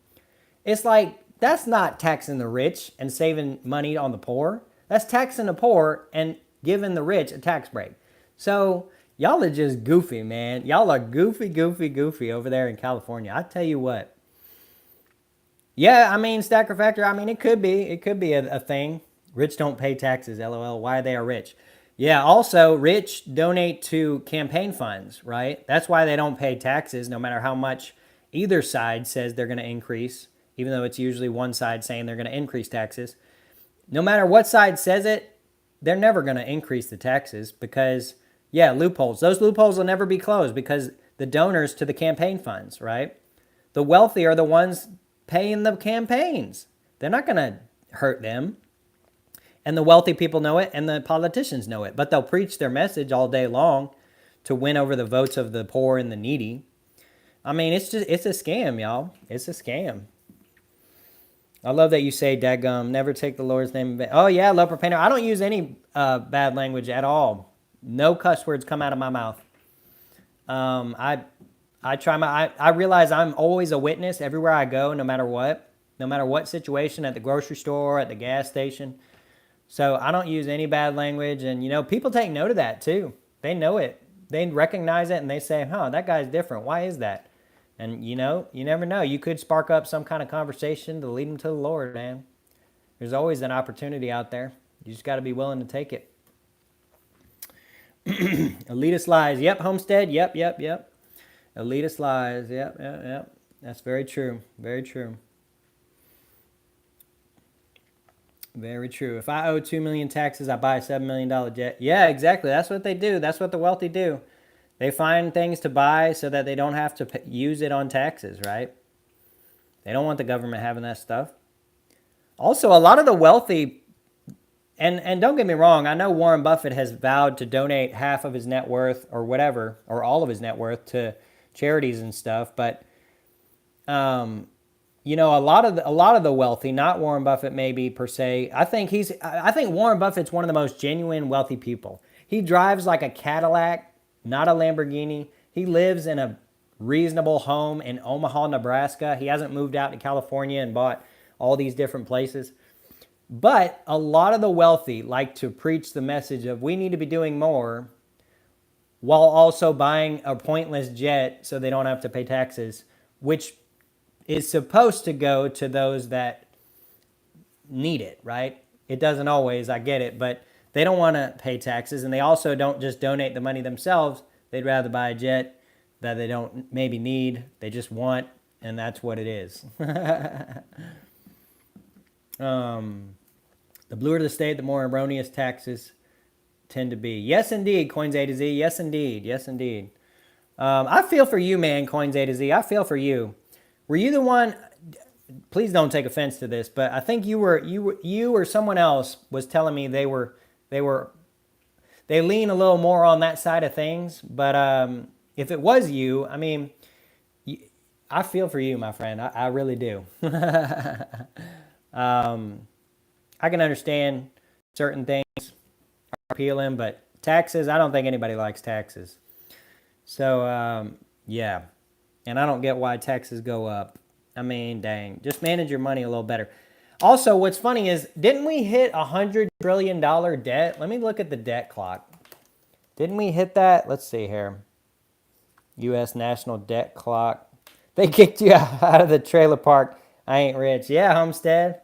It's like, that's not taxing the rich and saving money on the poor. That's taxing the poor and giving the rich a tax break. So y'all are just goofy, man. Y'all are goofy over there in California. I tell you what. Yeah, I mean, Stacker Factor, I mean, it could be a thing. Rich don't pay taxes, LOL. Why they are rich? Yeah, also, rich donate to campaign funds, right? That's why they don't pay taxes, no matter how much either side says they're going to increase, even though it's usually one side saying they're going to increase taxes. No matter what side says it, they're never going to increase the taxes because, yeah, loopholes. Those loopholes will never be closed because the donors to the campaign funds, right? The wealthy are the ones paying the campaigns. They're not going to hurt them. And the wealthy people know it and the politicians know it. But they'll preach their message all day long to win over the votes of the poor and the needy. I mean, it's a scam, y'all. It's a scam. I love that you say, daggum, never take the Lord's name in vain. Oh, yeah, Loper Painter. I don't use any bad language at all. No cuss words come out of my mouth. I realize I'm always a witness everywhere I go, no matter what situation, at the grocery store, at the gas station. So I don't use any bad language. And, you know, people take note of that too. They know it. They recognize it and they say, huh, that guy's different. Why is that? And, you know, you never know. You could spark up some kind of conversation to lead them to the Lord, man. There's always an opportunity out there. You just got to be willing to take it. Elitist lies. Yep, Homestead. Yep. Elitist lies. Yep. That's very true. Very true. Very true. If I owe $2 million taxes, I buy a $7 million jet. Yeah, exactly. That's what they do. That's what the wealthy do. They find things to buy so that they don't have to use it on taxes, right? They don't want the government having that stuff. Also, a lot of the wealthy, and don't get me wrong, I know Warren Buffett has vowed to donate half of his net worth or whatever, or all of his net worth to charities and stuff, but you know, a lot of the wealthy, not Warren Buffett maybe per se. I think Warren Buffett's one of the most genuine wealthy people. He drives like a Cadillac, not a Lamborghini. He lives in a reasonable home in Omaha, Nebraska. He hasn't moved out to California and bought all these different places. But a lot of the wealthy like to preach the message of we need to be doing more while also buying a pointless jet so they don't have to pay taxes, which is supposed to go to those that need it, right? It doesn't always, I get it, but they don't want to pay taxes, and they also don't just donate the money themselves. They'd rather buy a jet that they don't maybe need, they just want, and that's what it is. The bluer the state, the more erroneous taxes tend to be. Yes, indeed, Coins A to Z. Yes, indeed. Yes, indeed. I feel for you, man, Coins A to Z. I feel for you. Were you the one? Please don't take offense to this, but I think you or someone else was telling me they lean a little more on that side of things. But if it was you, I mean, I feel for you, my friend. I really do. I can understand certain things are appealing, but taxes, I don't think anybody likes taxes. So, yeah. And I don't get why taxes go up. I mean, dang. Just manage your money a little better. Also, what's funny is, didn't we hit $100 trillion debt? Let me look at the debt clock. Didn't we hit that? Let's see here. U.S. national debt clock. They kicked you out of the trailer park. I ain't rich. Yeah, Homestead.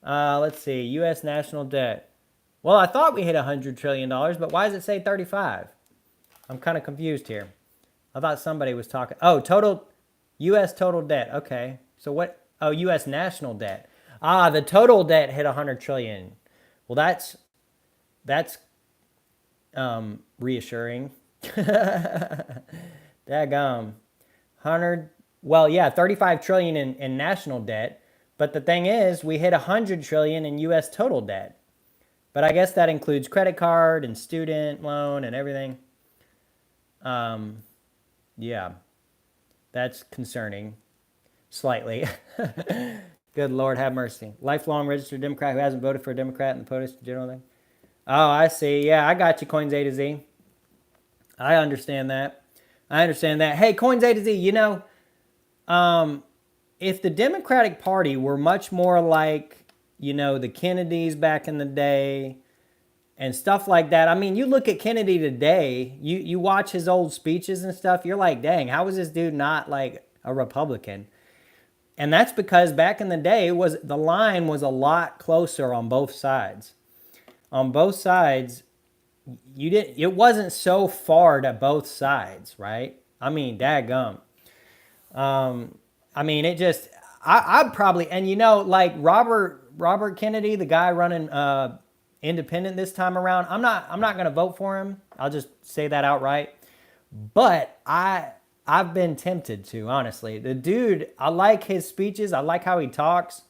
Let's see. U.S. national debt. Well, I thought we hit $100 trillion, but why does it say 35? I'm kind of confused here. I thought somebody was talking. Oh, total U.S. total debt. Okay. So what? Oh, U.S. national debt. The total debt hit 100 trillion. Well, that's reassuring. Daggum. 100. Well, yeah, 35 trillion in national debt. But the thing is, we hit 100 trillion in U.S. total debt. But I guess that includes credit card and student loan and everything. Yeah, that's concerning. Slightly. Good Lord, have mercy. Lifelong registered Democrat who hasn't voted for a Democrat in the POTUS general thing. Oh, I see. Yeah, I got you, Coins A to Z. I understand that. Hey, Coins A to Z, if the Democratic Party were much more like, the Kennedys back in the day and stuff like that. I mean, you look at Kennedy today, you watch his old speeches and stuff, you're like, dang, how is this dude not like a Republican? And that's because back in the day, the line was a lot closer on both sides. On both sides, it wasn't so far to both sides, right? I mean, dadgum. I mean, it just, I'd probably, and like Robert Kennedy, the guy running independent this time around, I'm not going to vote for him. I'll just say that outright. But I've been tempted to, honestly. The dude, I like his speeches. I like how he talks.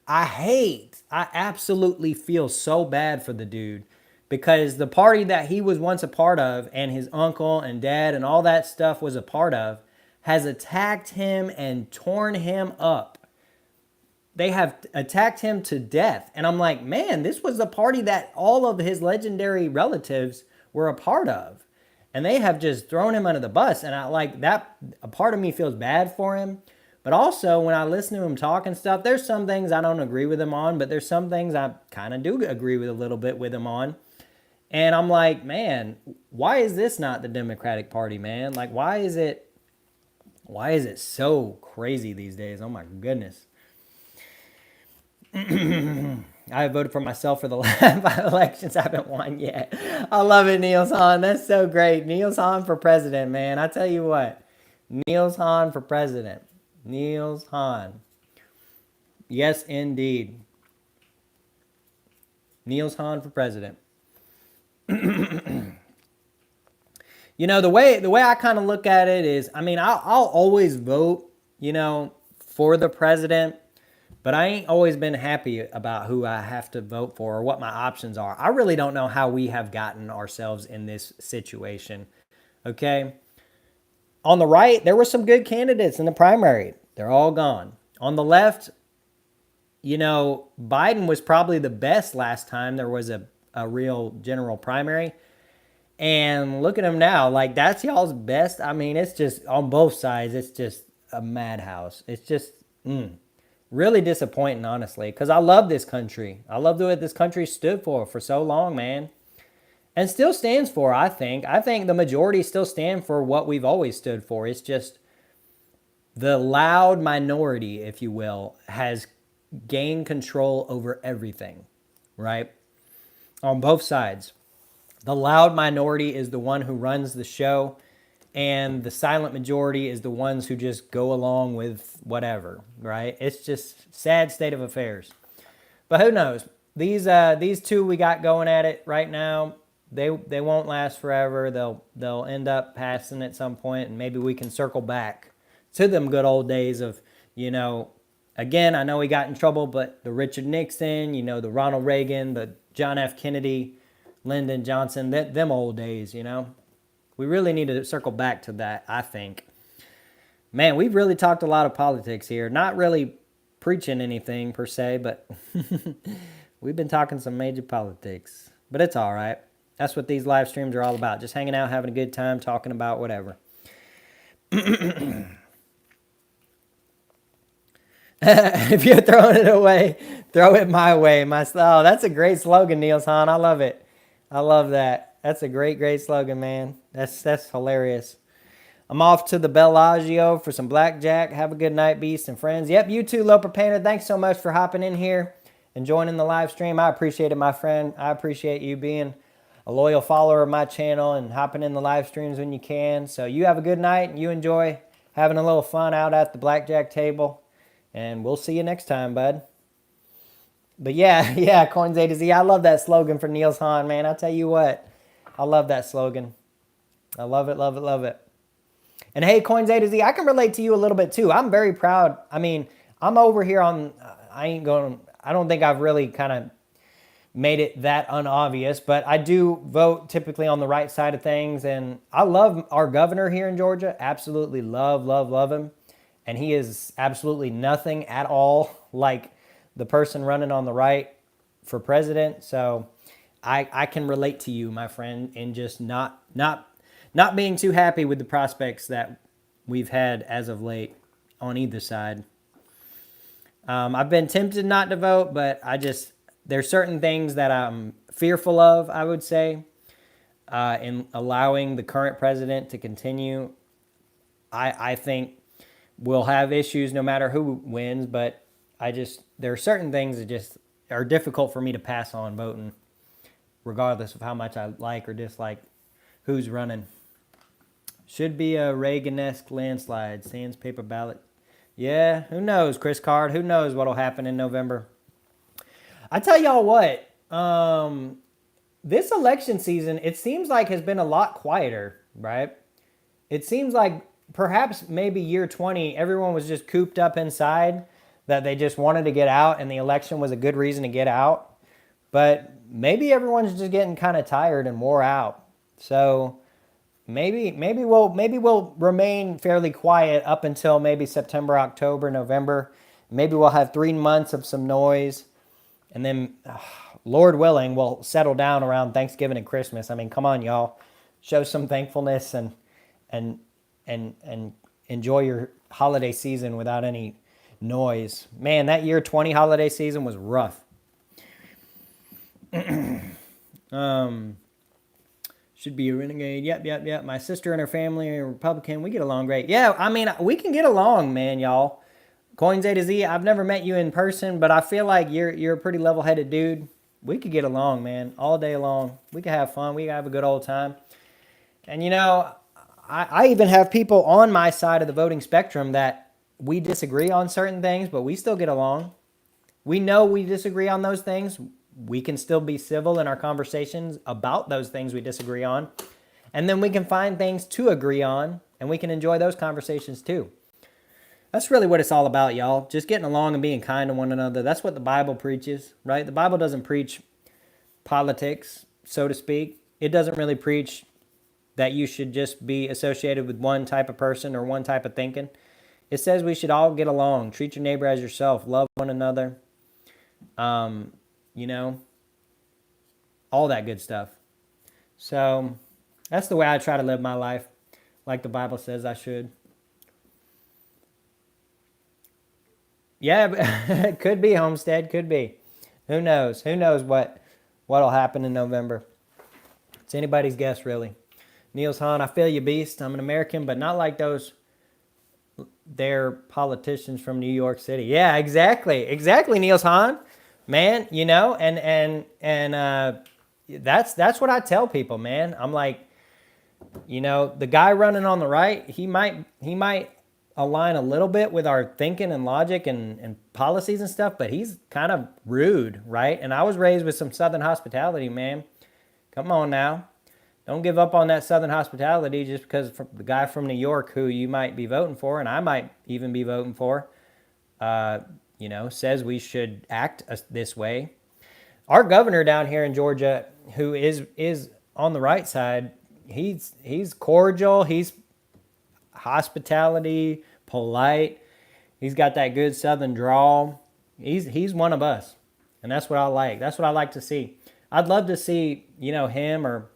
I absolutely feel so bad for the dude because the party that he was once a part of and his uncle and dad and all that stuff was a part of has attacked him and torn him up. They have attacked him to death. And I'm like, man, this was the party that all of his legendary relatives were a part of. And they have just thrown him under the bus. And I like that. A part of me feels bad for him. But also, when I listen to him talk and stuff, there's some things I don't agree with him on. But there's some things I kind of do agree with a little bit with him on. And I'm like, man, why is this not the Democratic Party, man? Like, why is it so crazy these days? Oh, my goodness. I voted for myself for the last 5 elections. I haven't won yet. I love it, Niels Hahn. That's so great. Niels Hahn for president, man. I tell you what. Niels Hahn for president. Niels Hahn. Yes, indeed. Niels Hahn for president. The way I kind of look at it is, I mean, I'll always vote, for the president. But I ain't always been happy about who I have to vote for or what my options are. I really don't know how we have gotten ourselves in this situation. Okay? On the right, there were some good candidates in the primary. They're all gone. On the left, Biden was probably the best last time there was a real general primary. And look at him now. Like, that's y'all's best. I mean, it's just on both sides. It's just a madhouse. It's just... really disappointing, honestly, because I love this country. I love what this country stood for so long, man. And still stands for, I think. I think the majority still stand for what we've always stood for. It's just the loud minority, if you will, has gained control over everything, right? On both sides. The loud minority is the one who runs the show, and the silent majority is the ones who just go along with whatever, right? It's just sad state of affairs. But who knows? These two we got going at it right now, they won't last forever. They'll end up passing at some point, and maybe we can circle back to them good old days of, again, I know we got in trouble, but the Richard Nixon, the Ronald Reagan, the John F. Kennedy, Lyndon Johnson, them old days, We really need to circle back to that, I think. Man, we've really talked a lot of politics here. Not really preaching anything per se, but we've been talking some major politics. But it's all right. That's what these live streams are all about. Just hanging out, having a good time, talking about whatever. If you're throwing it away, throw it my way. Oh, that's a great slogan, Niels Hahn. I love it. I love that. That's a great, great slogan, man. That's hilarious. I'm off to the Bellagio for some blackjack. Have a good night, Beast and friends. Yep, you too, Loper Painter. Thanks so much for hopping in here and joining the live stream. I appreciate it, my friend. I appreciate you being a loyal follower of my channel and hopping in the live streams when you can. So you have a good night and you enjoy having a little fun out at the blackjack table. And we'll see you next time, bud. But yeah, Coins A to Z. I love that slogan for Niels Hahn, man. I tell you what, I love that slogan. I love it, love it, love it. And hey, Coins A to Z, I can relate to you a little bit too. I'm very proud. I mean, I'm over here on, I don't think I've really kind of made it that unobvious, but I do vote typically on the right side of things. And I love our governor here in Georgia. Absolutely love, love, love him. And he is absolutely nothing at all like the person running on the right for president. So I can relate to you, my friend, in just not being too happy with the prospects that we've had as of late on either side. I've been tempted not to vote, but there's certain things that I'm fearful of, I would say, in allowing the current president to continue. I think we'll have issues no matter who wins, but there are certain things that just are difficult for me to pass on voting, regardless of how much I like or dislike who's running. Should be a Reagan-esque landslide. Sans paper ballot. Yeah, who knows, Chris Card? Who knows what'll happen in November? I tell y'all what, this election season, it seems like has been a lot quieter, right? It seems like perhaps maybe year 20, everyone was just cooped up inside, that they just wanted to get out, and the election was a good reason to get out. But maybe everyone's just getting kind of tired and wore out. So maybe we'll remain fairly quiet up until maybe September, October, November. Maybe we'll have 3 months of some noise, and then Lord willing, we'll settle down around Thanksgiving and Christmas. I mean, come on, y'all, show some thankfulness and enjoy your holiday season without any noise. Man, that year 20 holiday season was rough. Should be a renegade. Yep. My sister and her family are Republican. We get along great. Yeah, I mean, we can get along, man, y'all. Coins A to Z, I've never met you in person, but I feel like you're a pretty level-headed dude. We could get along, man, all day long. We could have fun. We could have a good old time. And, you know, I even have people on my side of the voting spectrum that we disagree on certain things, but we still get along. We know we disagree on those things. We can still be civil in our conversations about those things we disagree on. And then we can find things to agree on, and we can enjoy those conversations too. That's really what it's all about, y'all. Just getting along and being kind to one another. That's what the Bible preaches, right? The Bible doesn't preach politics, so to speak. It doesn't really preach that you should just be associated with one type of person or one type of thinking. It says we should all get along, treat your neighbor as yourself, love one another, you know, all that good stuff. So that's the way I try to live my life, like the Bible says I should. Yeah, could be, Homestead, could be. Who knows? Who knows what'll happen in November? It's anybody's guess, really. Niels Hahn, I feel you, Beast. I'm an American, but not like they're politicians from New York City. Yeah, exactly, Niels Hahn, man. You know, and that's what I tell people, man. I'm like, you know, the guy running on the right, he might align a little bit with our thinking and logic and policies and stuff, but he's kind of rude, right? And I was raised with some Southern hospitality, man. Come on now. Don't give up on that Southern hospitality just because the guy from New York who you might be voting for, and I might even be voting for, you know, says we should act this way. Our governor down here in Georgia, who is on the right side, he's cordial, he's hospitality, polite. He's got that good Southern drawl. He's one of us, and that's what I like. That's what I like to see. I'd love to see, you know, him or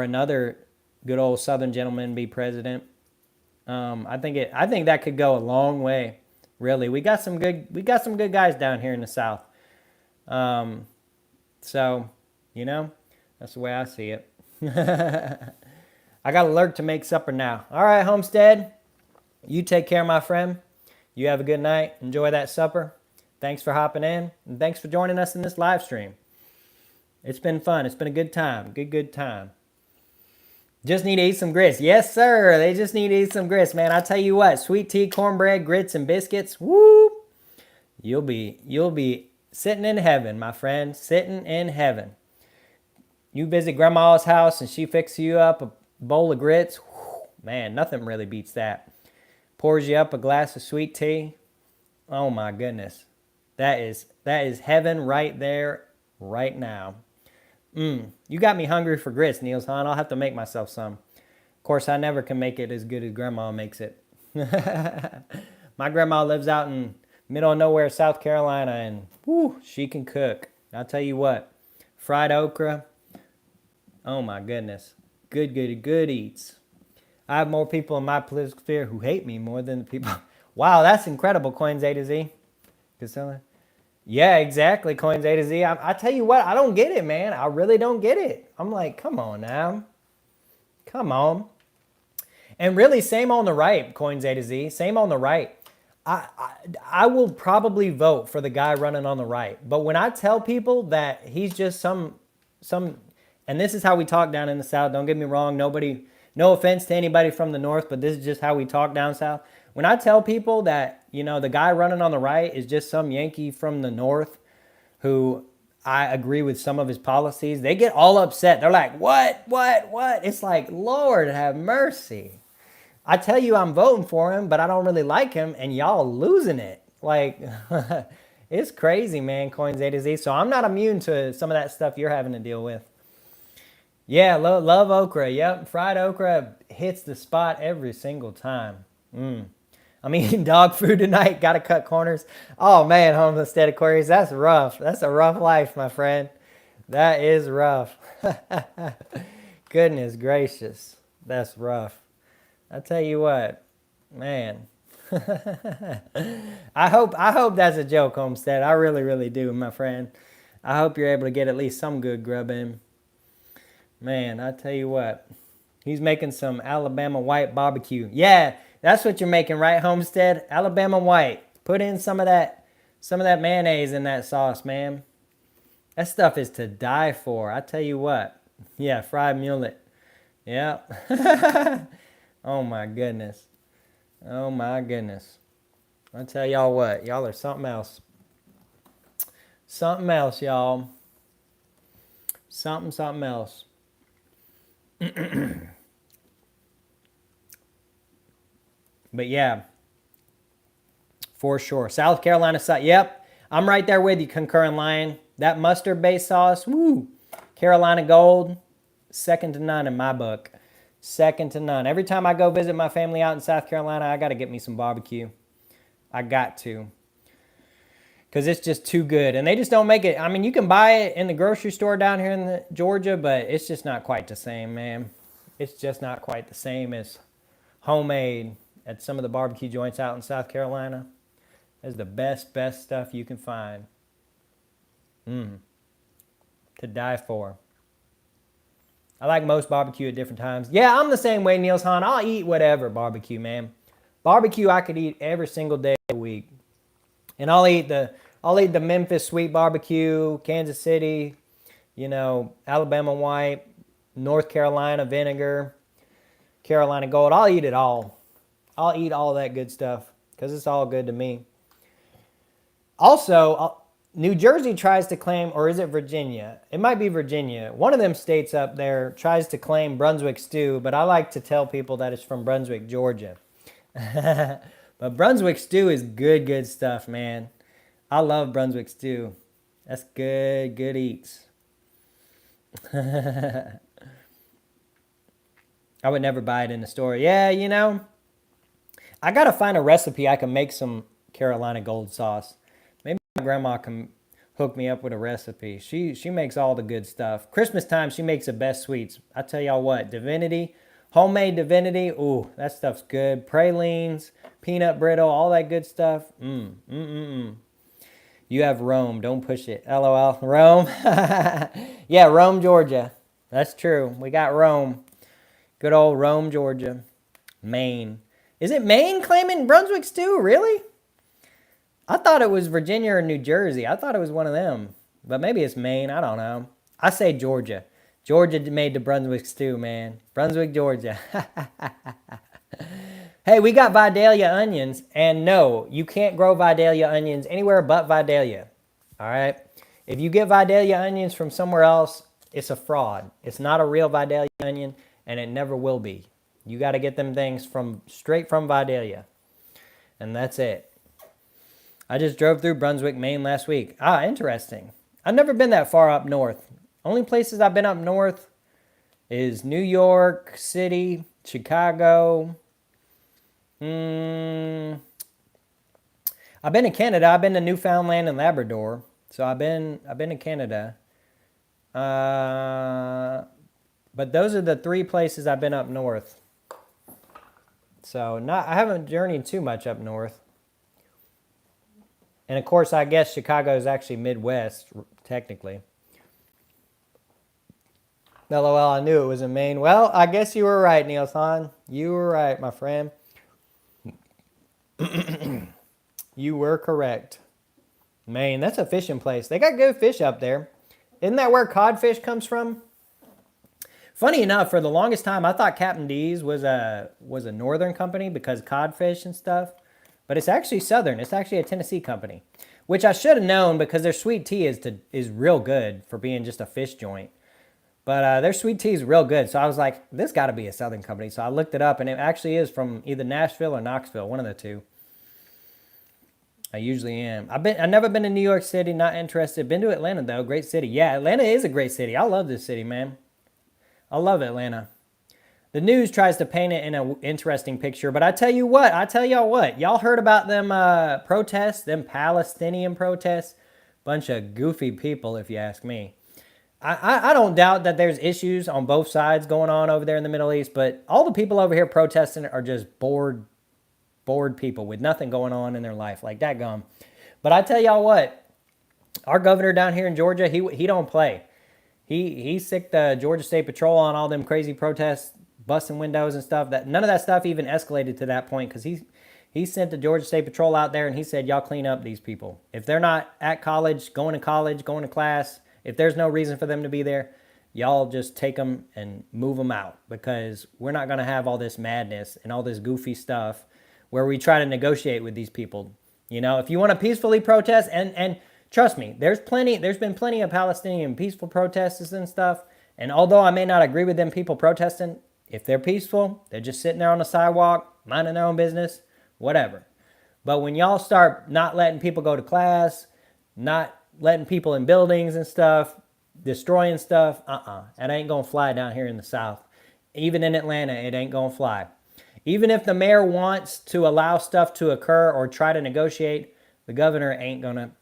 another good old Southern gentleman be president. I think that could go a long way. Really, we got some good guys down here in the South. So, you know, that's the way I see it. I got alert to make supper now. All right, Homestead. You take care, my friend. You have a good night. Enjoy that supper. Thanks for hopping in. And thanks for joining us in this live stream. It's been fun. It's been a good time. Good time. Just need to eat some grits. Yes, sir. They just need to eat some grits, man. I tell you what, sweet tea, cornbread, grits, and biscuits. Whoop. You'll be sitting in heaven, my friend. Sitting in heaven. You visit grandma's house and she fixes you up a bowl of grits. Whew, man, nothing really beats that. Pours you up a glass of sweet tea. Oh my goodness. That is heaven right there, right now. You got me hungry for grits, Niels, hon. I'll have to make myself some. Of course, I never can make it as good as Grandma makes it. My grandma lives out in middle of nowhere, South Carolina, and whoo, she can cook. I'll tell you what, fried okra. Oh my goodness, good eats. I have more people in my political sphere who hate me more than the people. Wow, that's incredible, Coins A to Z. Yeah, exactly, Coins A to Z. I tell you what, I don't get it, man. I really don't get it. I'm like, come on now. Come on. And really, same on the right, Coins A to Z. Same on the right. I will probably vote for the guy running on the right. But when I tell people that he's just some, and this is how we talk down in the South. Don't get me wrong. No offense to anybody from the North, but this is just how we talk down South. When I tell people that, the guy running on the right is just some Yankee from the North who I agree with some of his policies, they get all upset. They're like, what? It's like, Lord have mercy. I tell you I'm voting for him, but I don't really like him, and y'all losing it. Like, it's crazy, man, Coins A to Z. So I'm not immune to some of that stuff you're having to deal with. Yeah, love okra. Yep, fried okra hits the spot every single time. I'm eating dog food tonight. Got to cut corners. Oh, man, Homestead Aquarius, that's rough. That's a rough life, my friend. That is rough. Goodness gracious. That's rough. I tell you what, man. I hope that's a joke, Homestead. I really do, my friend. I hope you're able to get at least some good grub in. Man, I tell you what. He's making some Alabama white barbecue. Yeah, that's what you're making, right, Homestead? Alabama white. Put in some of that mayonnaise in that sauce, man. That stuff is to die for. I tell you what. Yeah, fried mullet. Yeah. Oh my goodness. Oh my goodness. I tell y'all what, y'all are something else. Something else, y'all. Something else. But yeah, for sure. South Carolina side. Yep, I'm right there with you, Concurrent Lion. That mustard-based sauce, woo. Carolina Gold, second to none in my book. Second to none. Every time I go visit my family out in South Carolina, I got to get me some barbecue. I got to. Because it's just too good. And they just don't make it. I mean, you can buy it in the grocery store down here in Georgia, but it's just not quite the same, man. It's just not quite the same as homemade at some of the barbecue joints out in South Carolina. It's the best stuff you can find. To die for. I like most barbecue at different times. Yeah, I'm the same way, Niels Hahn. I'll eat whatever barbecue, man. Barbecue I could eat every single day of the week. And I'll eat the Memphis sweet barbecue, Kansas City, Alabama white, North Carolina vinegar, Carolina gold. I'll eat it all. I'll eat all that good stuff because it's all good to me. Also, New Jersey tries to claim, or is it Virginia? It might be Virginia. One of them states up there tries to claim Brunswick stew, but I like to tell people that it's from Brunswick, Georgia. But Brunswick stew is good stuff, man. I love Brunswick stew. That's good eats. I would never buy it in the store. Yeah, I got to find a recipe I can make some Carolina Gold sauce. Maybe my grandma can hook me up with a recipe. She makes all the good stuff. Christmas time, she makes the best sweets. I tell y'all what, Divinity, homemade Divinity, ooh, that stuff's good. Pralines, peanut brittle, all that good stuff. You have Rome, don't push it. LOL, Rome. Yeah, Rome, Georgia. That's true. We got Rome. Good old Rome, Georgia. Maine. Is it Maine claiming Brunswick stew? Really? I thought it was Virginia or New Jersey. I thought it was one of them. But maybe it's Maine. I don't know. I say Georgia. Georgia made the Brunswick stew, man. Brunswick, Georgia. Hey, we got Vidalia onions. And no, you can't grow Vidalia onions anywhere but Vidalia. All right? If you get Vidalia onions from somewhere else, it's a fraud. It's not a real Vidalia onion, and it never will be. You got to get them things straight from Vidalia. And that's it. I just drove through Brunswick, Maine last week. Ah, interesting. I've never been that far up north. Only places I've been up north is New York City, Chicago. I've been to Canada. I've been to Newfoundland and Labrador. So I've been to Canada. But those are the 3 places I've been up north. So I haven't journeyed too much up north. And of course, I guess Chicago is actually Midwest, technically. LOL, I knew it was in Maine. Well, I guess you were right, Nielsen. You were right, my friend. You were correct. Maine, that's a fishing place. They got good fish up there. Isn't that where codfish comes from? Funny enough, for the longest time, I thought Captain D's was a northern company because codfish and stuff. But it's actually southern. It's actually a Tennessee company, which I should have known because their sweet tea is real good for being just a fish joint. But their sweet tea is real good. So I was like, this got to be a southern company. So I looked it up, and it actually is from either Nashville or Knoxville, one of the two. I usually am. I've never been to New York City, not interested. Been to Atlanta, though. Great city. Yeah, Atlanta is a great city. I love this city, man. I love Atlanta. The news tries to paint it in an interesting picture, but I tell y'all what. Y'all heard about them protests, them Palestinian protests? Bunch of goofy people, if you ask me. I don't doubt that there's issues on both sides going on over there in the Middle East, but all the people over here protesting are just bored people with nothing going on in their life, like that gum. But I tell y'all what, our governor down here in Georgia, he don't play. He sicked the Georgia State Patrol on all them crazy protests, busting windows and stuff. That none of that stuff even escalated to that point because he sent the Georgia State Patrol out there and he said, y'all clean up these people. If they're not at college, going to class, if there's no reason for them to be there, y'all just take them and move them out because we're not going to have all this madness and all this goofy stuff where we try to negotiate with these people. You know, if you want to peacefully protest, and trust me, there's been plenty of Palestinian peaceful protests and stuff. And although I may not agree with them people protesting, if they're peaceful, they're just sitting there on the sidewalk, minding their own business, whatever. But when y'all start not letting people go to class, not letting people in buildings and stuff, destroying stuff, it ain't gonna fly down here in the South. Even in Atlanta, it ain't gonna fly. Even if the mayor wants to allow stuff to occur or try to negotiate, the governor ain't gonna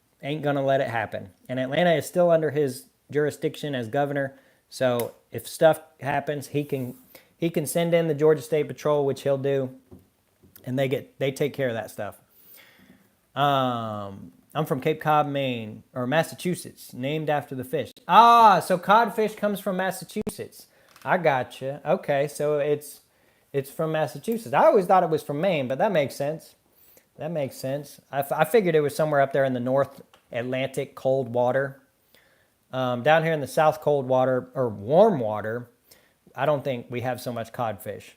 let it happen. And Atlanta is still under his jurisdiction as governor. So if stuff happens, he can send in the Georgia State Patrol, which he'll do, and they take care of that stuff. I'm from Cape Cod, Maine, or Massachusetts, named after the fish. So codfish comes from Massachusetts. I gotcha. Okay, so it's from Massachusetts. I always thought it was from Maine, but that makes sense. I figured it was somewhere up there in the North Atlantic cold water. Down here in the South cold water, or warm water, I don't think we have so much codfish.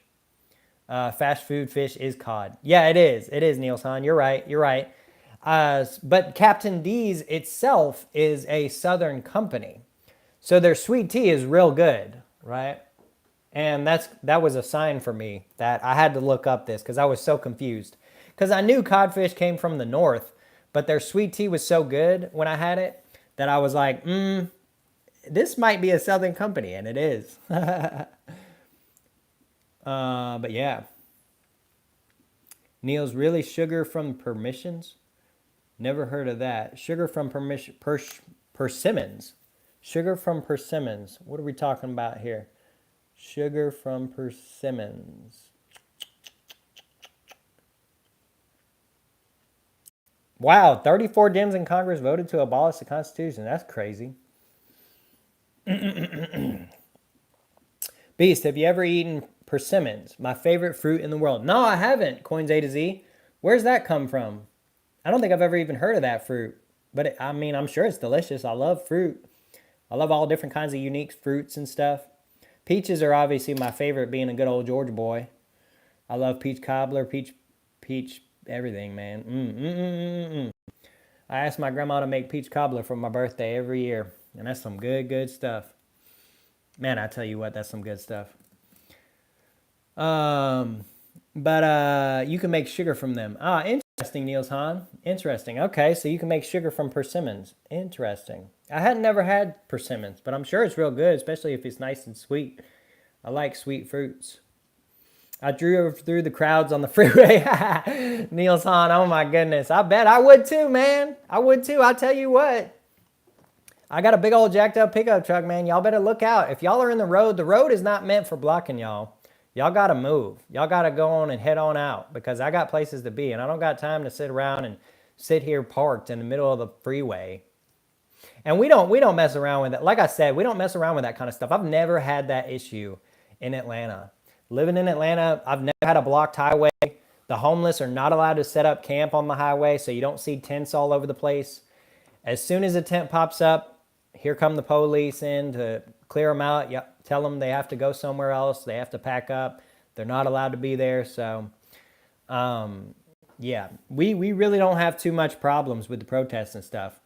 Fast food fish is cod. Yeah, it is. It is, Nielsen. You're right. But Captain D's itself is a Southern company. So their sweet tea is real good, right? And that was a sign for me that I had to look up this because I was so confused. Because I knew codfish came from the North, but their sweet tea was so good when I had it that I was like, this might be a Southern company, and it is. But yeah. Neil's really sugar from permissions? Never heard of that. Sugar from persimmons. Sugar from persimmons. What are we talking about here? Sugar from persimmons. Wow, 34 Dems in Congress voted to abolish the Constitution. That's crazy. Beast, have you ever eaten persimmons, my favorite fruit in the world. No, I haven't, Coins A to Z. Where's that come from? I don't think I've ever even heard of that fruit. But I mean, I'm sure it's delicious. I love fruit. I love all different kinds of unique fruits and stuff. Peaches are obviously my favorite, being a good old Georgia boy. I love peach cobbler, peach everything, man. I ask my grandma to make peach cobbler for my birthday every year. And that's some good stuff. Man, I tell you what, that's some good stuff. But you can make sugar from them. Interesting, Niels Hahn. Interesting. Okay, so you can make sugar from persimmons. Interesting. I had never had persimmons, but I'm sure it's real good, especially if it's nice and sweet. I like sweet fruits. I drove through the crowds on the freeway. Niels Hahn, oh my goodness. I bet I would too, man. I would too. I tell you what. I got a big old jacked up pickup truck, man. Y'all better look out. If y'all are in the road is not meant for blocking y'all. Y'all got to move. Y'all got to go on and head on out, because I got places to be, and I don't got time to sit around and sit here parked in the middle of the freeway. And we don't mess around with that. Like I said, we don't mess around with that kind of stuff. I've never had that issue in Atlanta. Living in Atlanta, I've never had a blocked highway. The homeless are not allowed to set up camp on the highway, so you don't see tents all over the place. As soon as a tent pops up, here come the police in to clear them out. Tell them they have to go somewhere else. They have to pack up. They're not allowed to be there. So, yeah, we really don't have too much problems with the protests and stuff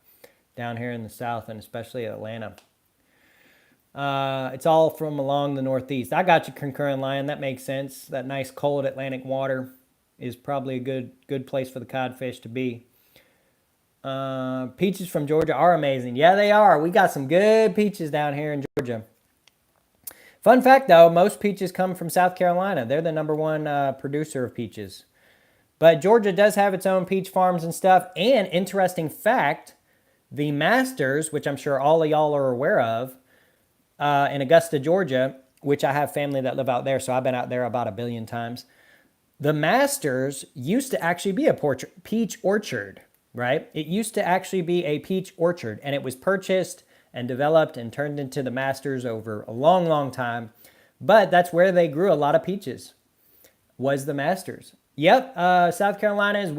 down here in the South, and especially Atlanta. It's all from along the Northeast. I got you, Concurrent Lion. That makes sense. That nice cold Atlantic water is probably a good place for the codfish to be. Peaches from Georgia are amazing. Yeah, they are. We got some good peaches down here in Georgia. Fun fact, though, most peaches come from South Carolina. They're the #1 producer of peaches. But Georgia does have its own peach farms and stuff. And interesting fact, the Masters, which I'm sure all of y'all are aware of, in Augusta, Georgia, which I have family that live out there, so I've been out there about 1 billion times. The Masters used to actually be a peach orchard, right? It used to actually be a peach orchard, and it was purchased and developed and turned into the Masters over a long time. But that's where they grew a lot of peaches, was the Masters. Yep, South Carolina is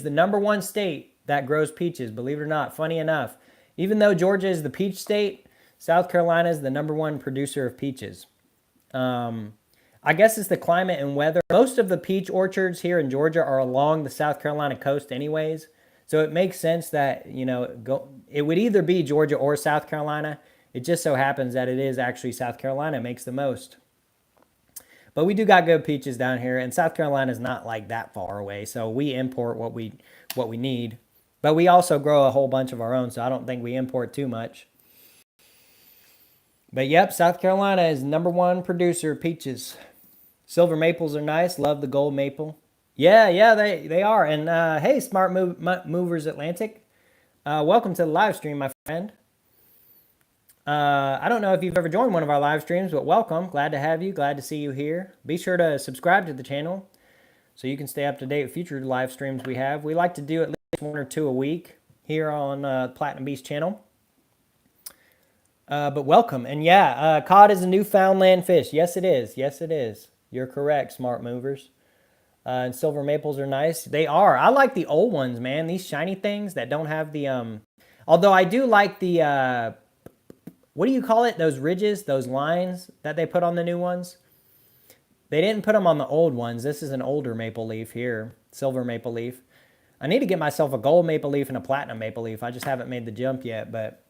the #1 state that grows peaches, believe it or not. Funny enough, even though Georgia is the peach state, South Carolina is the #1 producer of peaches. I guess it's the climate and weather. Most of the peach orchards here in Georgia are along the South Carolina coast anyways. So it makes sense that, it would either be Georgia or South Carolina. It just so happens that it is actually South Carolina makes the most. But we do got good peaches down here, and South Carolina is not like that far away. So we import what we need. But we also grow a whole bunch of our own, so I don't think we import too much. But yep, South Carolina is #1 producer of peaches. Silver maples are nice. Love the gold maple. Yeah, they are. And hey, Smart Movers Atlantic, welcome to the live stream, my friend. I don't know if you've ever joined one of our live streams, but welcome. Glad to have you. Glad to see you here. Be sure to subscribe to the channel so you can stay up to date with future live streams we have. We like to do at least 1 or 2 a week here on Platinum Beast channel. But welcome. And yeah, cod is a Newfoundland fish. Yes, it is. Yes, it is. You're correct, Smart Movers. And silver maples are nice. They are. I like the old ones, man. These shiny things that don't have the... Although I do like the... what do you call it? Those ridges, those lines that they put on the new ones. They didn't put them on the old ones. This is an older maple leaf here. Silver maple leaf. I need to get myself a gold maple leaf and a platinum maple leaf. I just haven't made the jump yet, but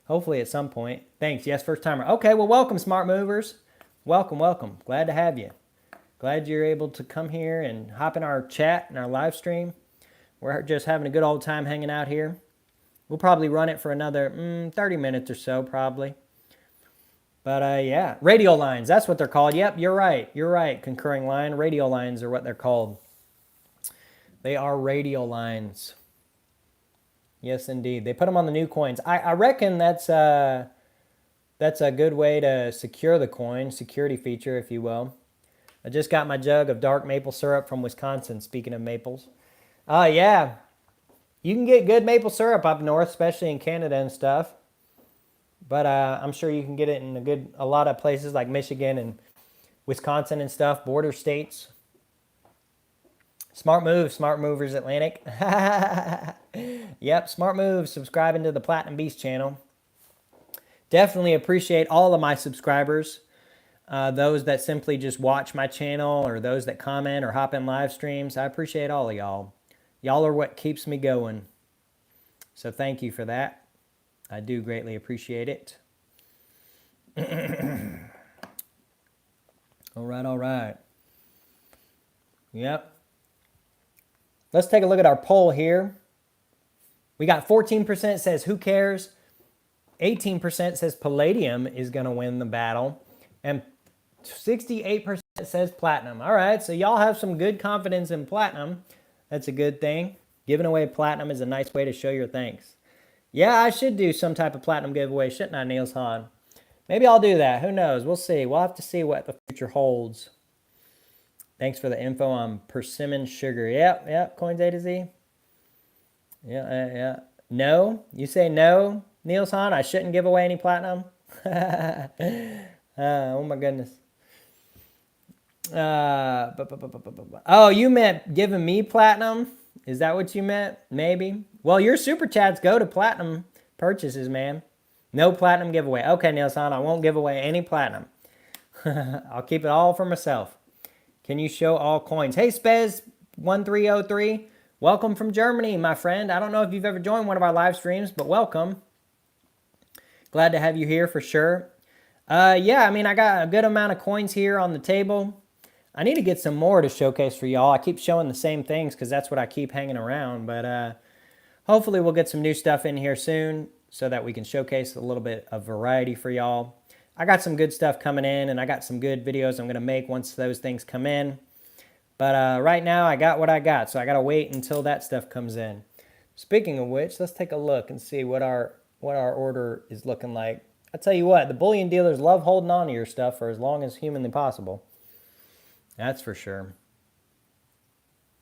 hopefully at some point. Thanks. Yes, first timer. Okay, well, welcome, Smart Movers. Welcome. Glad to have you. Glad you're able to come here and hop in our chat and our live stream. We're just having a good old time hanging out here. We'll probably run it for another 30 minutes or so, probably. But yeah, radio lines, that's what they're called. Yep, you're right, Concurring Line. Radio lines are what they're called. They are radio lines. Yes, indeed. They put them on the new coins. I reckon that's a good way to secure the coin, security feature, if you will. I just got my jug of dark maple syrup from Wisconsin, speaking of maples. Yeah, you can get good maple syrup up north, especially in Canada and stuff. But I'm sure you can get it in a lot of places like Michigan and Wisconsin and stuff, border states. Smart move, Smart Movers Atlantic. Yep, smart move, subscribing to the Platinum Beast channel. Definitely appreciate all of my subscribers. Those that simply just watch my channel or those that comment or hop in live streams. I appreciate all of y'all. Y'all are what keeps me going. So thank you for that. I do greatly appreciate it. All right, all right. Yep. Let's take a look at our poll here. We got 14% says who cares? 18% says Palladium is going to win the battle. And 68% says Platinum. All right, so y'all have some good confidence in Platinum. That's a good thing. Giving away Platinum is a nice way to show your thanks. Yeah, I should do some type of Platinum giveaway, shouldn't I, Niels Hahn? Maybe I'll do that. Who knows? We'll see. We'll have to see what the future holds. Thanks for the info on persimmon sugar. Yep, Coins A to Z. Yeah. No? You say no, Niels Hahn? I shouldn't give away any Platinum? Oh, my goodness. Oh, you meant giving me Platinum? Is that what you meant? Maybe. Well, your super chats go to Platinum purchases, man. No Platinum giveaway. Okay, Niels Hahn, I won't give away any Platinum. I'll keep it all for myself. Can you show all coins? Hey, Spez1303. Welcome from Germany, my friend. I don't know if you've ever joined one of our live streams, but welcome. Glad to have you here for sure. Yeah, I mean, I got a good amount of coins here on the table. I need to get some more to showcase for y'all. I keep showing the same things because that's what I keep hanging around. But hopefully we'll get some new stuff in here soon so that we can showcase a little bit of variety for y'all. I got some good stuff coming in, and I got some good videos I'm going to make once those things come in. But right now, I got what I got, so I got to wait until that stuff comes in. Speaking of which, let's take a look and see what our order is looking like. I tell you what, the bullion dealers love holding on to your stuff for as long as humanly possible. That's for sure.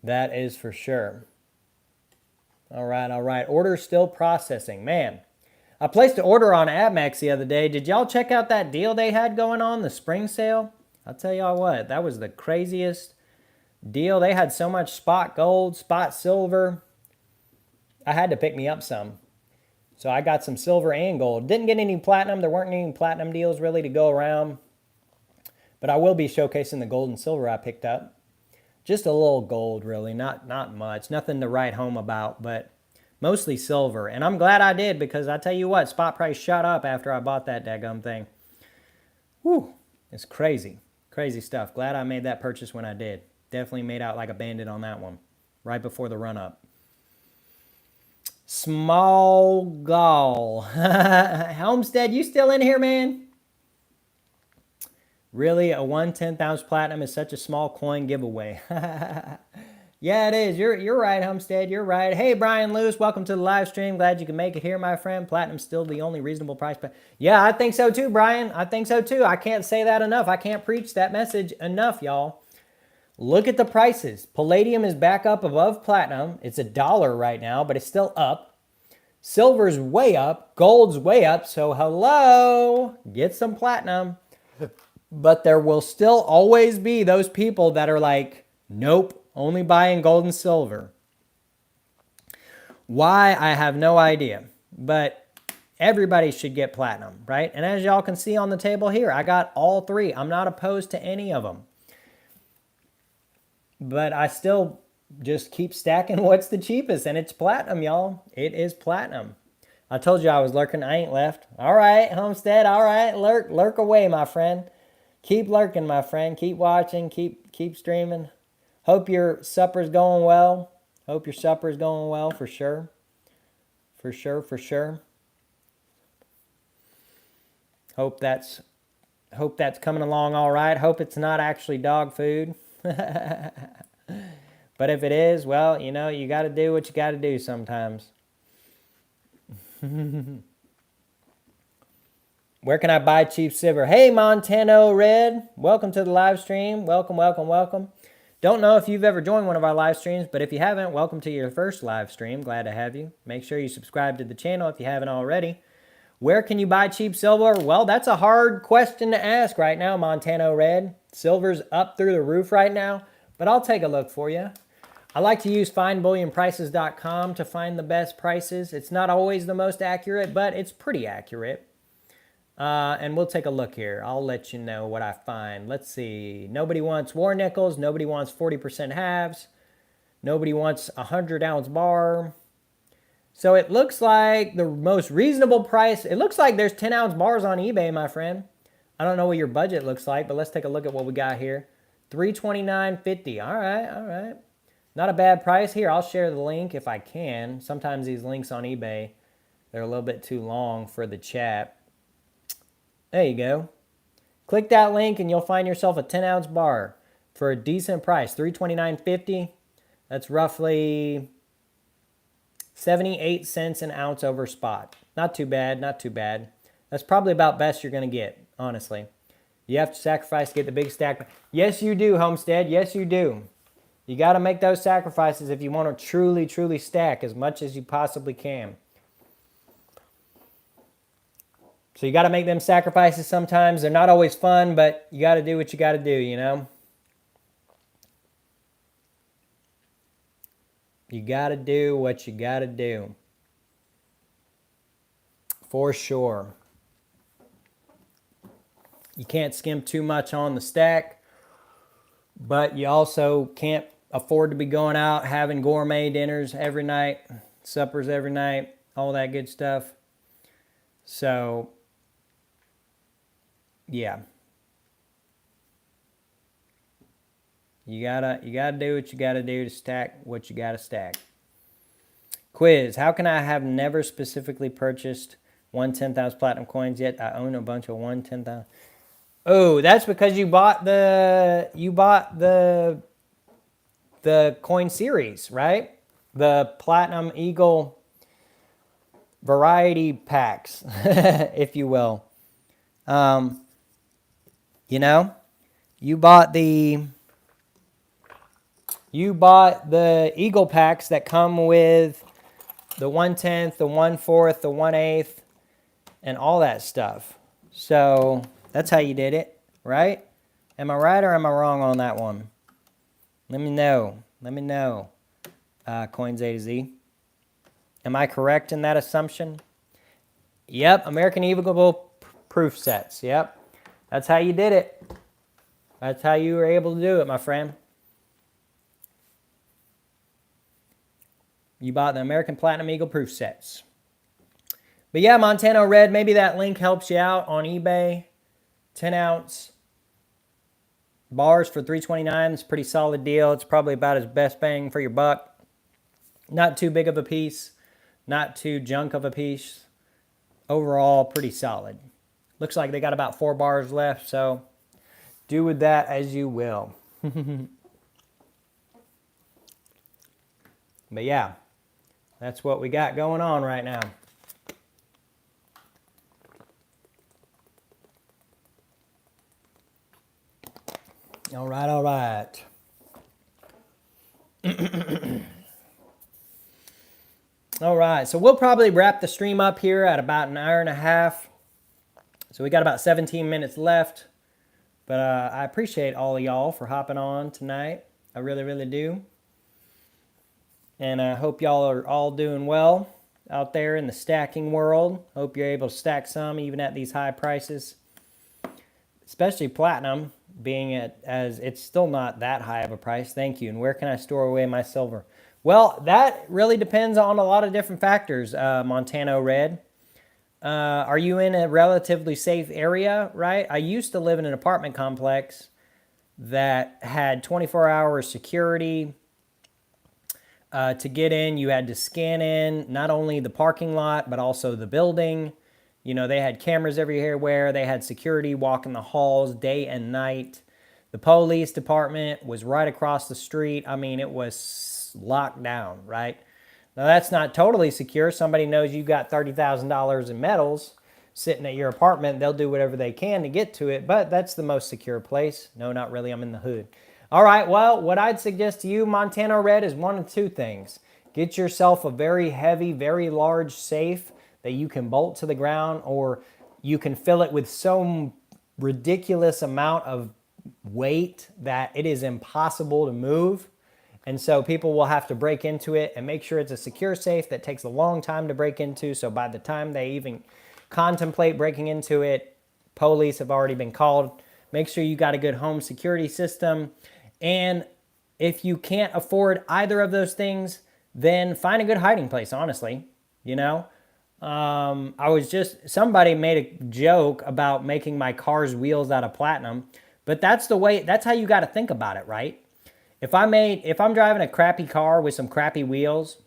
That is for sure. All right. Order still processing. Man, I placed an order on Amex the other day. Did y'all check out that deal they had going on, the spring sale? I'll tell y'all what, that was the craziest deal. They had so much spot gold, spot silver. I had to pick me up some. So I got some silver and gold. Didn't get any platinum. There weren't any platinum deals really to go around. But I will be showcasing the gold and silver I picked up. Just a little gold, really. Not much. Nothing to write home about, but mostly silver. And I'm glad I did because I tell you what, spot price shot up after I bought that daggum thing. Whew. It's crazy. Crazy stuff. Glad I made that purchase when I did. Definitely made out like a bandit on that one. Right before the run-up. Small Gall. Homestead, you still in here, man? Really, a 1/10 ounce platinum is such a small coin giveaway. Yeah, it is. You're right, Homestead. You're right. Hey, Brian Lewis, welcome to the live stream. Glad you can make it here, my friend. Platinum's still the only reasonable price. But yeah, I think so too, Brian. I think so too. I can't say that enough. I can't preach that message enough, y'all. Look at the prices. Palladium is back up above platinum. It's $1 right now, but it's still up. Silver's way up. Gold's way up. So hello, get some platinum. But there will still always be those people that are like, nope, only buying gold and silver. Why? I have no idea. But everybody should get platinum, right? And as y'all can see on the table here, I got all three. I'm not opposed to any of them. But I still just keep stacking what's the cheapest, and it's platinum, y'all. It is platinum. I told you I was lurking. I ain't left. All right, Homestead. All right, lurk away, my friend. Keep lurking, my friend. Keep watching. Keep streaming. Hope your supper's going well. Hope your supper's going well for sure. For sure. Hope that's coming along all right. Hope it's not actually dog food. But if it is, well, you know, you got to do what you got to do sometimes. Where can I buy cheap silver? Hey, Montano Red. Welcome to the live stream. Welcome. Don't know if you've ever joined one of our live streams, but if you haven't, welcome to your first live stream. Glad to have you. Make sure you subscribe to the channel if you haven't already. Where can you buy cheap silver? Well, that's a hard question to ask right now, Montano Red. Silver's up through the roof right now, but I'll take a look for you. I like to use findbullionprices.com to find the best prices. It's not always the most accurate, but it's pretty accurate. And we'll take a look here. I'll let you know what I find. Let's see. Nobody wants war nickels. Nobody wants 40% halves. Nobody wants a 100-ounce bar. So it looks like the most reasonable price. It looks like there's 10-ounce bars on eBay, my friend. I don't know what your budget looks like, but let's take a look at what we got here. $329.50. All right, all right. Not a bad price. Here, I'll share the link if I can. Sometimes these links on eBay, they're a little bit too long for the chat. There you go. Click that link and you'll find yourself a 10-ounce bar for a decent price. $329.50. That's roughly 78 cents an ounce over spot. Not too bad, not too bad. That's probably about best you're going to get, honestly. You have to sacrifice to get the big stack. Yes, you do, Homestead. Yes, you do. You got to make those sacrifices if you want to truly, truly stack as much as you possibly can. So you got to make them sacrifices sometimes. They're not always fun, but you got to do what you got to do, you know? You got to do what you got to do. For sure. You can't skimp too much on the stack, but you also can't afford to be going out having gourmet dinners every night, suppers every night, all that good stuff. So, yeah. You gotta do what you gotta do to stack what you gotta stack. Quiz: how can I have never specifically purchased 1/10,000 platinum coins yet? I own a bunch of 1/10,000. Oh, that's because you bought the coin series, right? The Platinum Eagle variety packs, if you will. You know, you bought the Eagle packs that come with the 1/10, the 1/4, the 1/8, and all that stuff. So that's how you did it, right? Am I right or am I wrong on that one? Let me know. Let me know, Coins A to Z. Am I correct in that assumption? Yep, American Eagle proof sets. Yep, that's how you did it. That's how you were able to do it, my friend. You bought the American Platinum Eagle proof sets. But yeah, Montano Red, maybe that link helps you out on eBay. 10-ounce bars for $329. It's a pretty solid deal. It's probably about as best bang for your buck. Not too big of a piece. Not too junk of a piece. Overall, pretty solid. Looks like they got about 4 bars left, so do with that as you will. But yeah, that's what we got going on right now. All right, all right. All right, so we'll probably wrap the stream up here at about an hour and a half. So we got about 17 minutes left. But I appreciate all of y'all for hopping on tonight. I really, really do. And I hope y'all are all doing well out there in the stacking world. Hope you're able to stack some even at these high prices. Especially platinum, being as it's still not that high of a price. Thank you. And where can I store away my silver? Well, that really depends on a lot of different factors, Montano Red. Are you in a relatively safe area, right? I used to live in an apartment complex that had 24-hour security. To get in, you had to scan in not only the parking lot, but also the building. You know, they had cameras everywhere. They had security walking the halls day and night. The police department was right across the street. I mean, it was locked down, right? Now, that's not totally secure. Somebody knows you got $30,000 in metals sitting at your apartment. They'll do whatever they can to get to it, but that's the most secure place. No, not really. I'm in the hood. All right, well, what I'd suggest to you, Montano Red, is one of two things. Get yourself a very heavy, very large safe that you can bolt to the ground, or you can fill it with some ridiculous amount of weight that it is impossible to move. And so people will have to break into it and make sure it's a secure safe that takes a long time to break into. So by the time they even contemplate breaking into it, police have already been called. Make sure you got a good home security system. And if you can't afford either of those things, then find a good hiding place, honestly. You know, somebody made a joke about making my car's wheels out of platinum, but that's how you got to think about it, right? If I'm driving a crappy car with some crappy wheels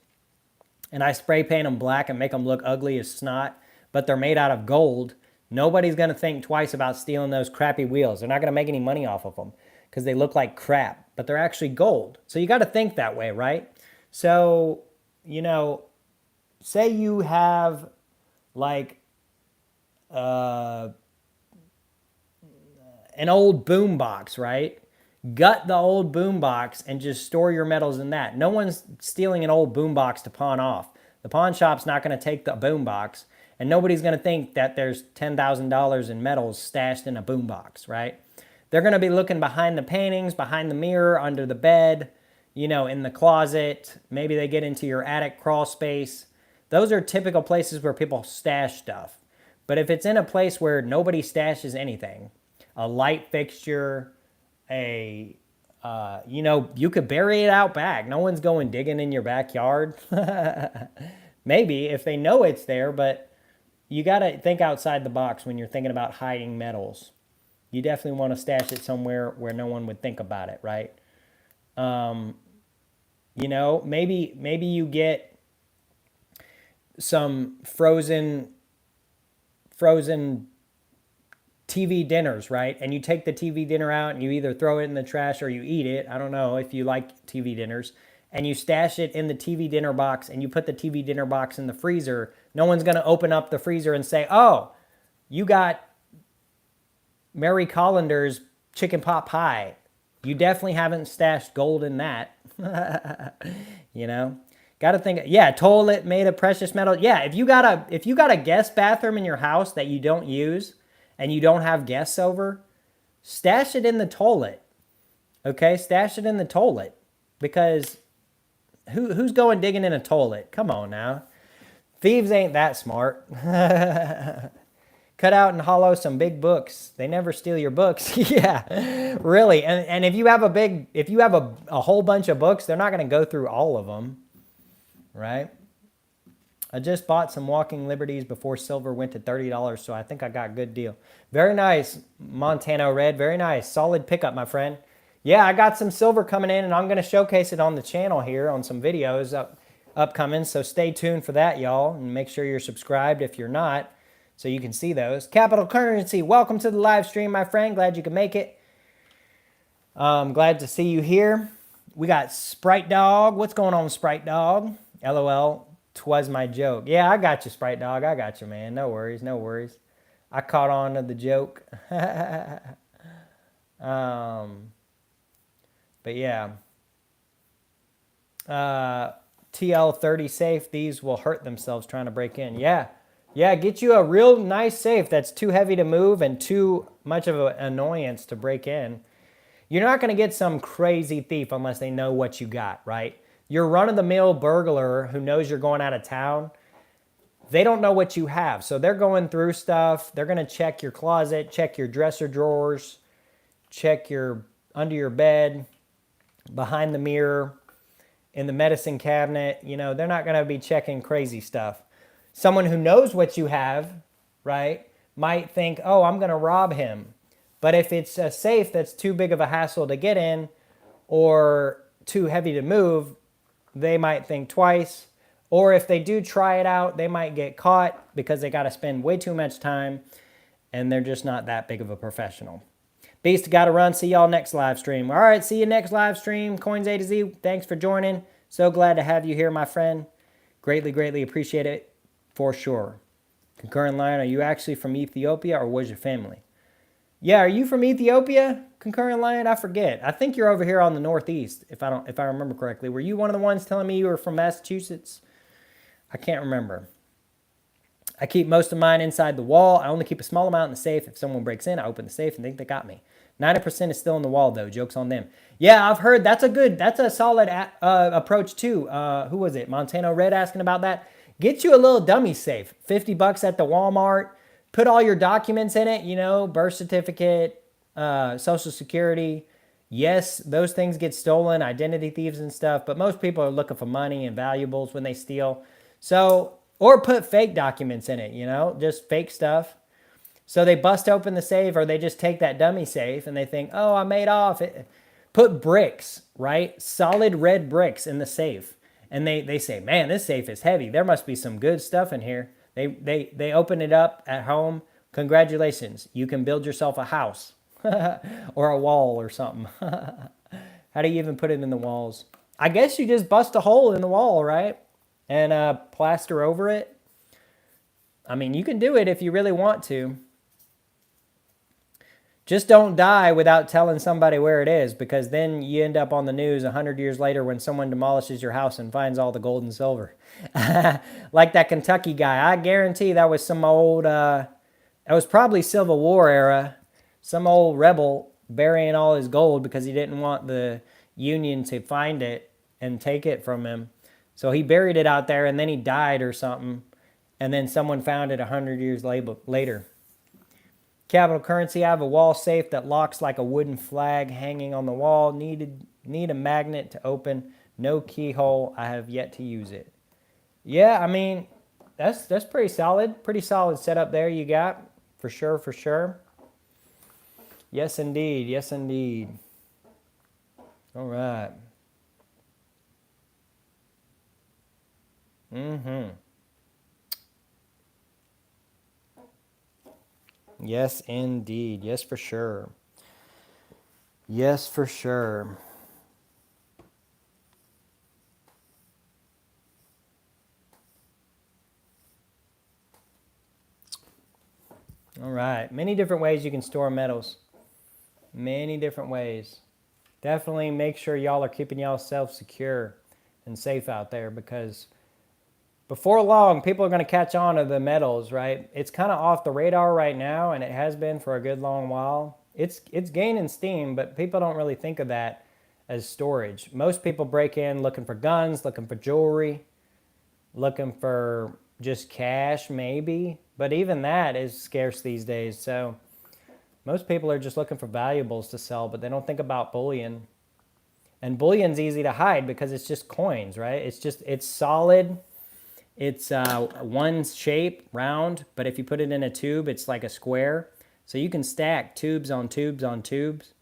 and I spray paint them black and make them look ugly as snot, but they're made out of gold, nobody's going to think twice about stealing those crappy wheels. They're not going to make any money off of them because they look like crap, but they're actually gold. So you got to think that way, right? So, say you have like an old boom box, right? Gut the old boom box and just store your metals in that. No one's stealing an old boom box to pawn off. The pawn shop's not going to take the boom box, and nobody's going to think that there's $10,000 in metals stashed in a boom box, right? They're going to be looking behind the paintings, behind the mirror, under the bed, in the closet. Maybe they get into your attic crawl space. Those are typical places where people stash stuff. But if it's in a place where nobody stashes anything, a light fixture, you could bury it out back. No one's going digging in your backyard. Maybe if they know it's there, but you got to think outside the box when you're thinking about hiding metals. You definitely want to stash it somewhere where no one would think about it, right? Maybe you get some frozen TV dinners, right? And you take the TV dinner out and you either throw it in the trash or you eat it. I don't know if you like TV dinners. And you stash it in the TV dinner box and you put the TV dinner box in the freezer. No one's going to open up the freezer and say, oh, you got Mary Collander's chicken pot pie. You definitely haven't stashed gold in that. Got to think, toilet made of precious metal. Yeah, if you got a guest bathroom in your house that you don't use and you don't have guests over, stash it in the toilet. Okay, stash it in the toilet, because who's going digging in a toilet? Come on now. Thieves ain't that smart. Cut out and hollow some big books. They never steal your books. Yeah, really. And if you have a whole bunch of books, they're not going to go through all of them, right? I just bought some Walking Liberties before silver went to $30, so I think I got a good deal. Very nice, Montano Red. Very nice. Solid pickup, my friend. Yeah, I got some silver coming in, and I'm going to showcase it on the channel here on some videos upcoming, so stay tuned for that, y'all, and make sure you're subscribed if you're not, so you can see those. Capital Currency, welcome to the live stream, my friend. Glad you could make it. Glad to see you here. We got Sprite Dog. What's going on, Sprite Dog? LOL, 'twas my joke. Yeah, I got you, Sprite Dog. I got you, man. No worries, no worries. I caught on to the joke. But yeah. TL30 safe. These will hurt themselves trying to break in. Yeah. Yeah, get you a real nice safe that's too heavy to move and too much of an annoyance to break in. You're not going to get some crazy thief unless they know what you got, right? Your run-of-the-mill burglar who knows you're going out of town, they don't know what you have. So they're going through stuff. They're going to check your closet, check your dresser drawers, check your under your bed, behind the mirror, in the medicine cabinet. They're not going to be checking crazy stuff. Someone who knows what you have, right, might think, oh, I'm going to rob him. But if it's a safe that's too big of a hassle to get in or too heavy to move, they might think twice. Or if they do try it out, they might get caught because they got to spend way too much time and they're just not that big of a professional. Beast, got to run. See y'all next live stream. All right, see you next live stream. Coins A to Z, thanks for joining. So glad to have you here, my friend. Greatly, greatly appreciate it for sure. Concurrent Lion, are you actually from Ethiopia or was your family? Yeah, are you from Ethiopia, Concurrent Lion? I forget. I think you're over here on the Northeast, if I remember correctly. Were you one of the ones telling me you were from Massachusetts? I can't remember. I keep most of mine inside the wall. I only keep a small amount in the safe. If someone breaks in, I open the safe and think they got me. 90% is still in the wall though. Joke's on them. Yeah, I've heard that's a solid approach too. Who was it? Montano Red asking about that. Get you a little dummy safe, $50 at the Walmart. Put all your documents in it, birth certificate, social security. Yes, those things get stolen, identity thieves and stuff, but most people are looking for money and valuables when they steal. So, or put fake documents in it, just fake stuff. So they bust open the safe, or they just take that dummy safe and they think, oh, I made off. Put bricks, right? Solid red bricks in the safe. And they say, man, this safe is heavy. There must be some good stuff in here. They open it up at home. Congratulations. You can build yourself a house or a wall or something. How do you even put it in the walls? I guess you just bust a hole in the wall, right? And plaster over it. I mean, you can do it if you really want to. Just don't die without telling somebody where it is, because then you end up on the news 100 years later when someone demolishes your house and finds all the gold and silver. Like that Kentucky guy. I guarantee that was some old, that was probably Civil War era, some old rebel burying all his gold because he didn't want the Union to find it and take it from him. So he buried it out there and then he died or something. And then someone found it 100 years later. Capital Currency, I have a wall safe that locks like a wooden flag hanging on the wall. Need a magnet to open. No keyhole. I have yet to use it. Yeah, I mean, that's pretty solid. Pretty solid setup there you got. For sure, for sure. Yes, indeed. Yes, indeed. All right. Mm-hmm. Yes, indeed. Yes, for sure. Yes, for sure. All right. Many different ways you can store metals. Many different ways. Definitely make sure y'all are keeping y'all self secure and safe out there, because before long, people are going to catch on to the metals, right? It's kind of off the radar right now, and it has been for a good long while. It's gaining steam, but people don't really think of that as storage. Most people break in looking for guns, looking for jewelry, looking for just cash maybe, but even that is scarce these days. So most people are just looking for valuables to sell, but they don't think about bullion. And bullion's easy to hide because it's just coins, right? It's solid. It's one shape, round, but if you put it in a tube, it's like a square. So you can stack tubes on tubes on tubes,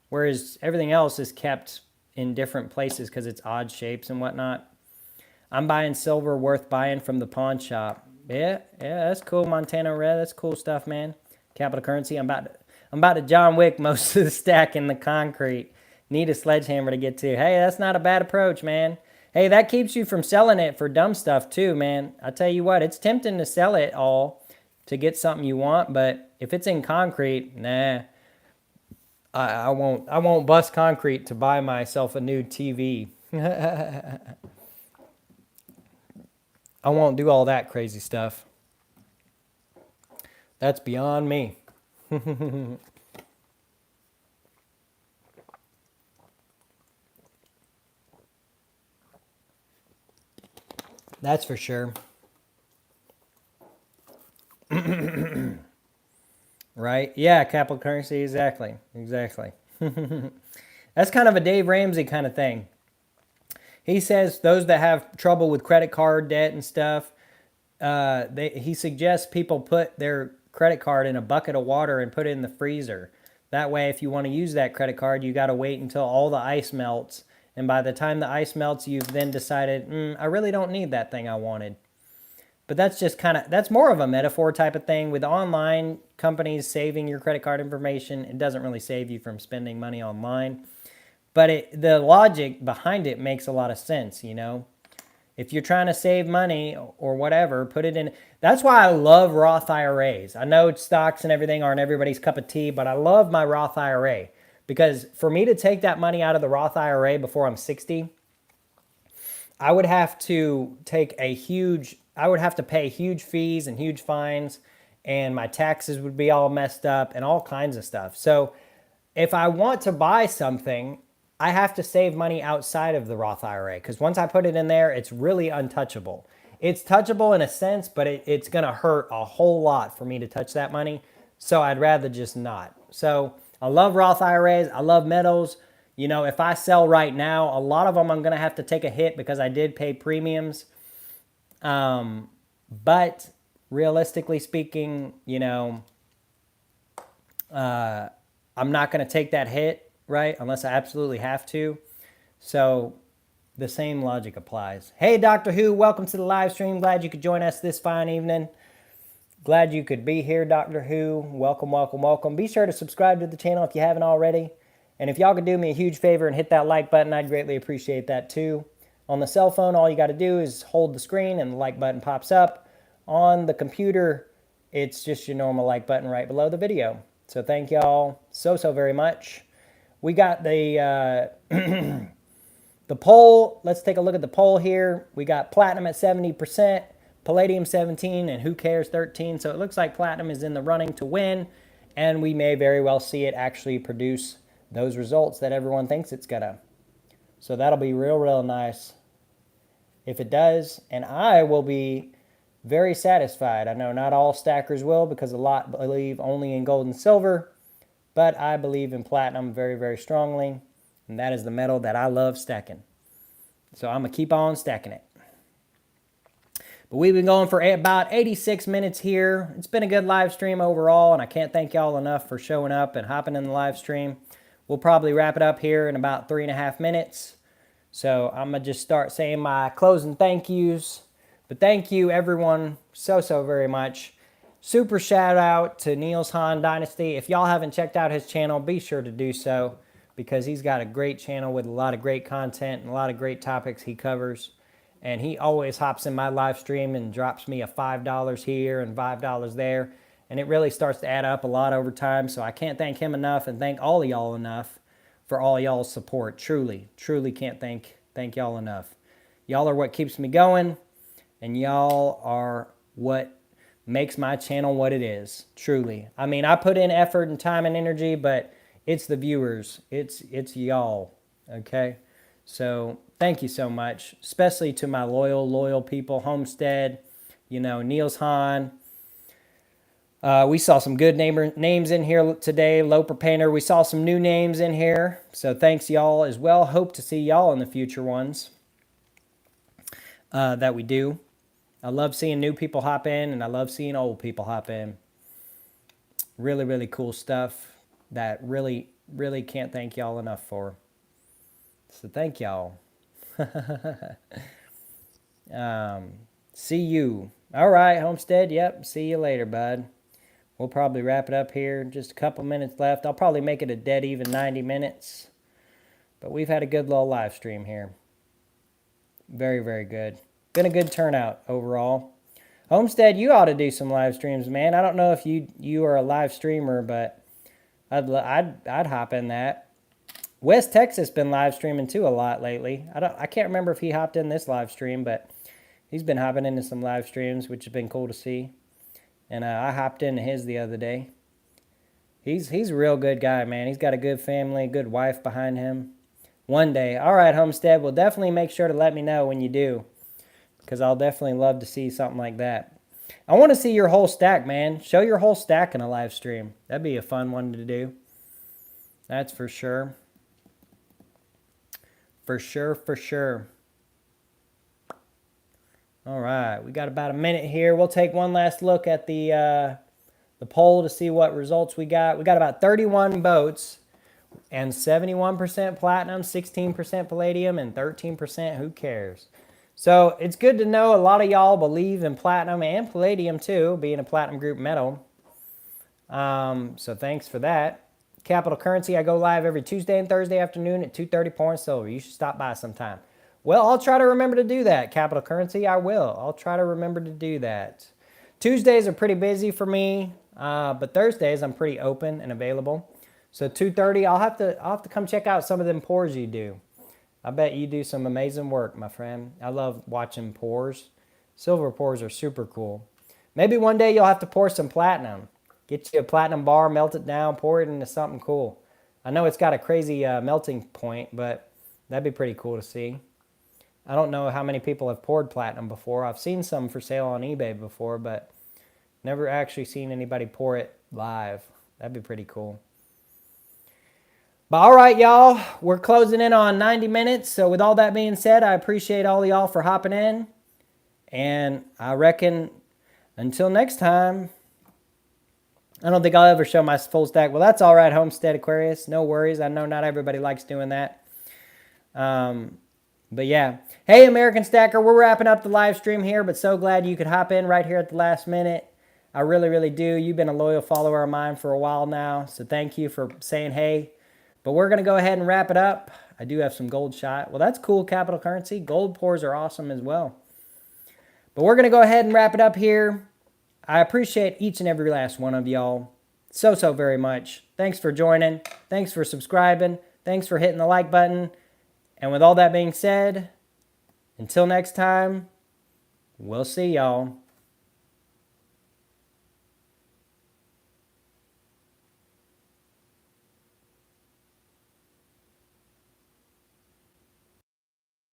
whereas everything else is kept in different places because it's odd shapes and whatnot. I'm buying silver worth buying from the pawn shop. Yeah, that's cool, Montana Red. That's cool stuff, man. Capital Currency. I'm about to John Wick most of the stack in the concrete. Need a sledgehammer to get to. Hey, that's not a bad approach, man. Hey, that keeps you from selling it for dumb stuff too, man. I tell you what, it's tempting to sell it all to get something you want, but if it's in concrete, nah. I won't bust concrete to buy myself a new TV. I won't do all that crazy stuff. That's beyond me. That's for sure. Right? Yeah, capital currency, exactly. That's kind of a Dave Ramsey kind of thing. He says those that have trouble with credit card debt and stuff, he suggests people put their credit card in a bucket of water and put it in the freezer. That way, if you want to use that credit card, you got to wait until all the ice melts. And by the time the ice melts, you've then decided, I really don't need that thing I wanted. But that's just that's more of a metaphor type of thing. With online companies saving your credit card information, it doesn't really save you from spending money online. But the logic behind it makes a lot of sense, If you're trying to save money or whatever, put it in. That's why I love Roth IRAs. I know stocks and everything aren't everybody's cup of tea, but I love my Roth IRA. Because for me to take that money out of the Roth IRA before I'm 60, I would have to pay huge fees and huge fines, and my taxes would be all messed up and all kinds of stuff. So if I want to buy something, I have to save money outside of the Roth IRA, because once I put it in there, it's really untouchable. It's touchable in a sense, but it's going to hurt a whole lot for me to touch that money. So I'd rather just not. So I love Roth IRAs. I love metals. You know, if I sell right now, a lot of them I'm going to have to take a hit because I did pay premiums. But realistically speaking, you know, I'm not going to take that hit, right? Unless I absolutely have to. So the same logic applies. Hey, Doctor Who, welcome to the live stream. Glad you could join us this fine evening. Glad you could be here, Doctor Who. Welcome, welcome, welcome. Be sure to subscribe to the channel if you haven't already. And if y'all could do me a huge favor and hit that like button, I'd greatly appreciate that too. On the cell phone, all you got to do is hold the screen and the like button pops up. On the computer, it's just your normal like button right below the video. So thank y'all so very much. We got the the poll. Let's take a look at the poll here. We got platinum at 70%, palladium 17%, and who cares 13%. So it looks like platinum is in the running to win, and we may very well see it actually produce those results that everyone thinks it's gonna. So that'll be real nice if it does, and I will be very satisfied. I know not all stackers will, because a lot believe only in gold and silver, but I believe in platinum very strongly, and that is the metal that I love stacking. So I'm going to keep on stacking it. But we've been going for about 86 minutes here. It's been a good live stream overall, and I can't thank y'all enough for showing up and hopping in the live stream. We'll probably wrap it up here in about 3.5 minutes. So I'm going to just start saying my closing thank yous. But thank you, everyone, so very much. Super shout out to Niels Han Dynasty. If y'all haven't checked out his channel, be sure to do so, because he's got a great channel with a lot of great content and a lot of great topics he covers. And he always hops in my live stream and drops me a $5 here and $5 there. And it really starts to add up a lot over time. So I can't thank him enough, and thank all of y'all enough for all y'all's support. Truly can't thank y'all enough. Y'all are what keeps me going. And y'all are what makes my channel what it is, truly. I mean, I put in effort and time and energy, but it's the viewers. It's y'all, okay? So thank you so much, especially to my loyal people. Homestead, you know, Niels Han. We saw some good names in here today. Loper Painter, we saw some new names in here. So thanks y'all as well. Hope to see y'all in the future ones that we do. I love seeing new people hop in, and I love seeing old people hop in. Really cool stuff that really can't thank y'all enough for. So thank y'all. See you. All right, Homestead. Yep, see you later, bud. We'll probably wrap it up here. Just a couple minutes left. I'll probably make it a dead even 90 minutes. But we've had a good little live stream here. Very good. Been a good turnout overall. Homestead, you ought to do some live streams, man. I don't know if you are a live streamer, but I'd hop in that. West Texas been live streaming too a lot lately. I can't remember if he hopped in this live stream, but he's been hopping into some live streams, which has been cool to see. And I hopped into his the other day. He's a real good guy, man. He's got a good family, good wife behind him. One day. All right, Homestead, well, definitely make sure to let me know when you do, because I'll definitely love to see something like that. I want to see your whole stack, man. Show your whole stack in a live stream. That'd be a fun one to do. That's for sure. For sure. All right, we got about a minute here. We'll take one last look at the poll to see what results we got. We got about 31 votes, and 71% platinum, 16% palladium, and 13% who cares. So it's good to know a lot of y'all believe in platinum and palladium too, being a platinum group metal. So thanks for that. Capital Currency, I go live every Tuesday and Thursday afternoon at 2:30 pouring silver. You should stop by sometime. Well, I'll try to remember to do that, Capital Currency. I will. I'll try to remember to do that. Tuesdays are pretty busy for me, but Thursdays I'm pretty open and available. So 2:30, I'll have to come check out some of them pours you do. I bet you do some amazing work, my friend. I love watching pours. Silver pours are super cool. Maybe one day you'll have to pour some platinum. Get you a platinum bar, melt it down, pour it into something cool. I know it's got a crazy melting point, but that'd be pretty cool to see. I don't know how many people have poured platinum before. I've seen some for sale on eBay before, but never actually seen anybody pour it live. That'd be pretty cool. But all right, y'all, we're closing in on 90 minutes. So with all that being said, I appreciate all y'all for hopping in. And I reckon until next time, I don't think I'll ever show my full stack. Well, that's all right, Homestead Aquarius. No worries. I know not everybody likes doing that. But yeah. Hey, American Stacker, we're wrapping up the live stream here, but so glad you could hop in right here at the last minute. I really, really do. You've been a loyal follower of mine for a while now, so thank you for saying hey. But we're going to go ahead and wrap it up. I do have some gold shot. Well, that's cool, Capital Currency. Gold pours are awesome as well. But we're going to go ahead and wrap it up here. I appreciate each and every last one of y'all so very much. Thanks for joining. Thanks for subscribing. Thanks for hitting the like button. And with all that being said, until next time, we'll see y'all.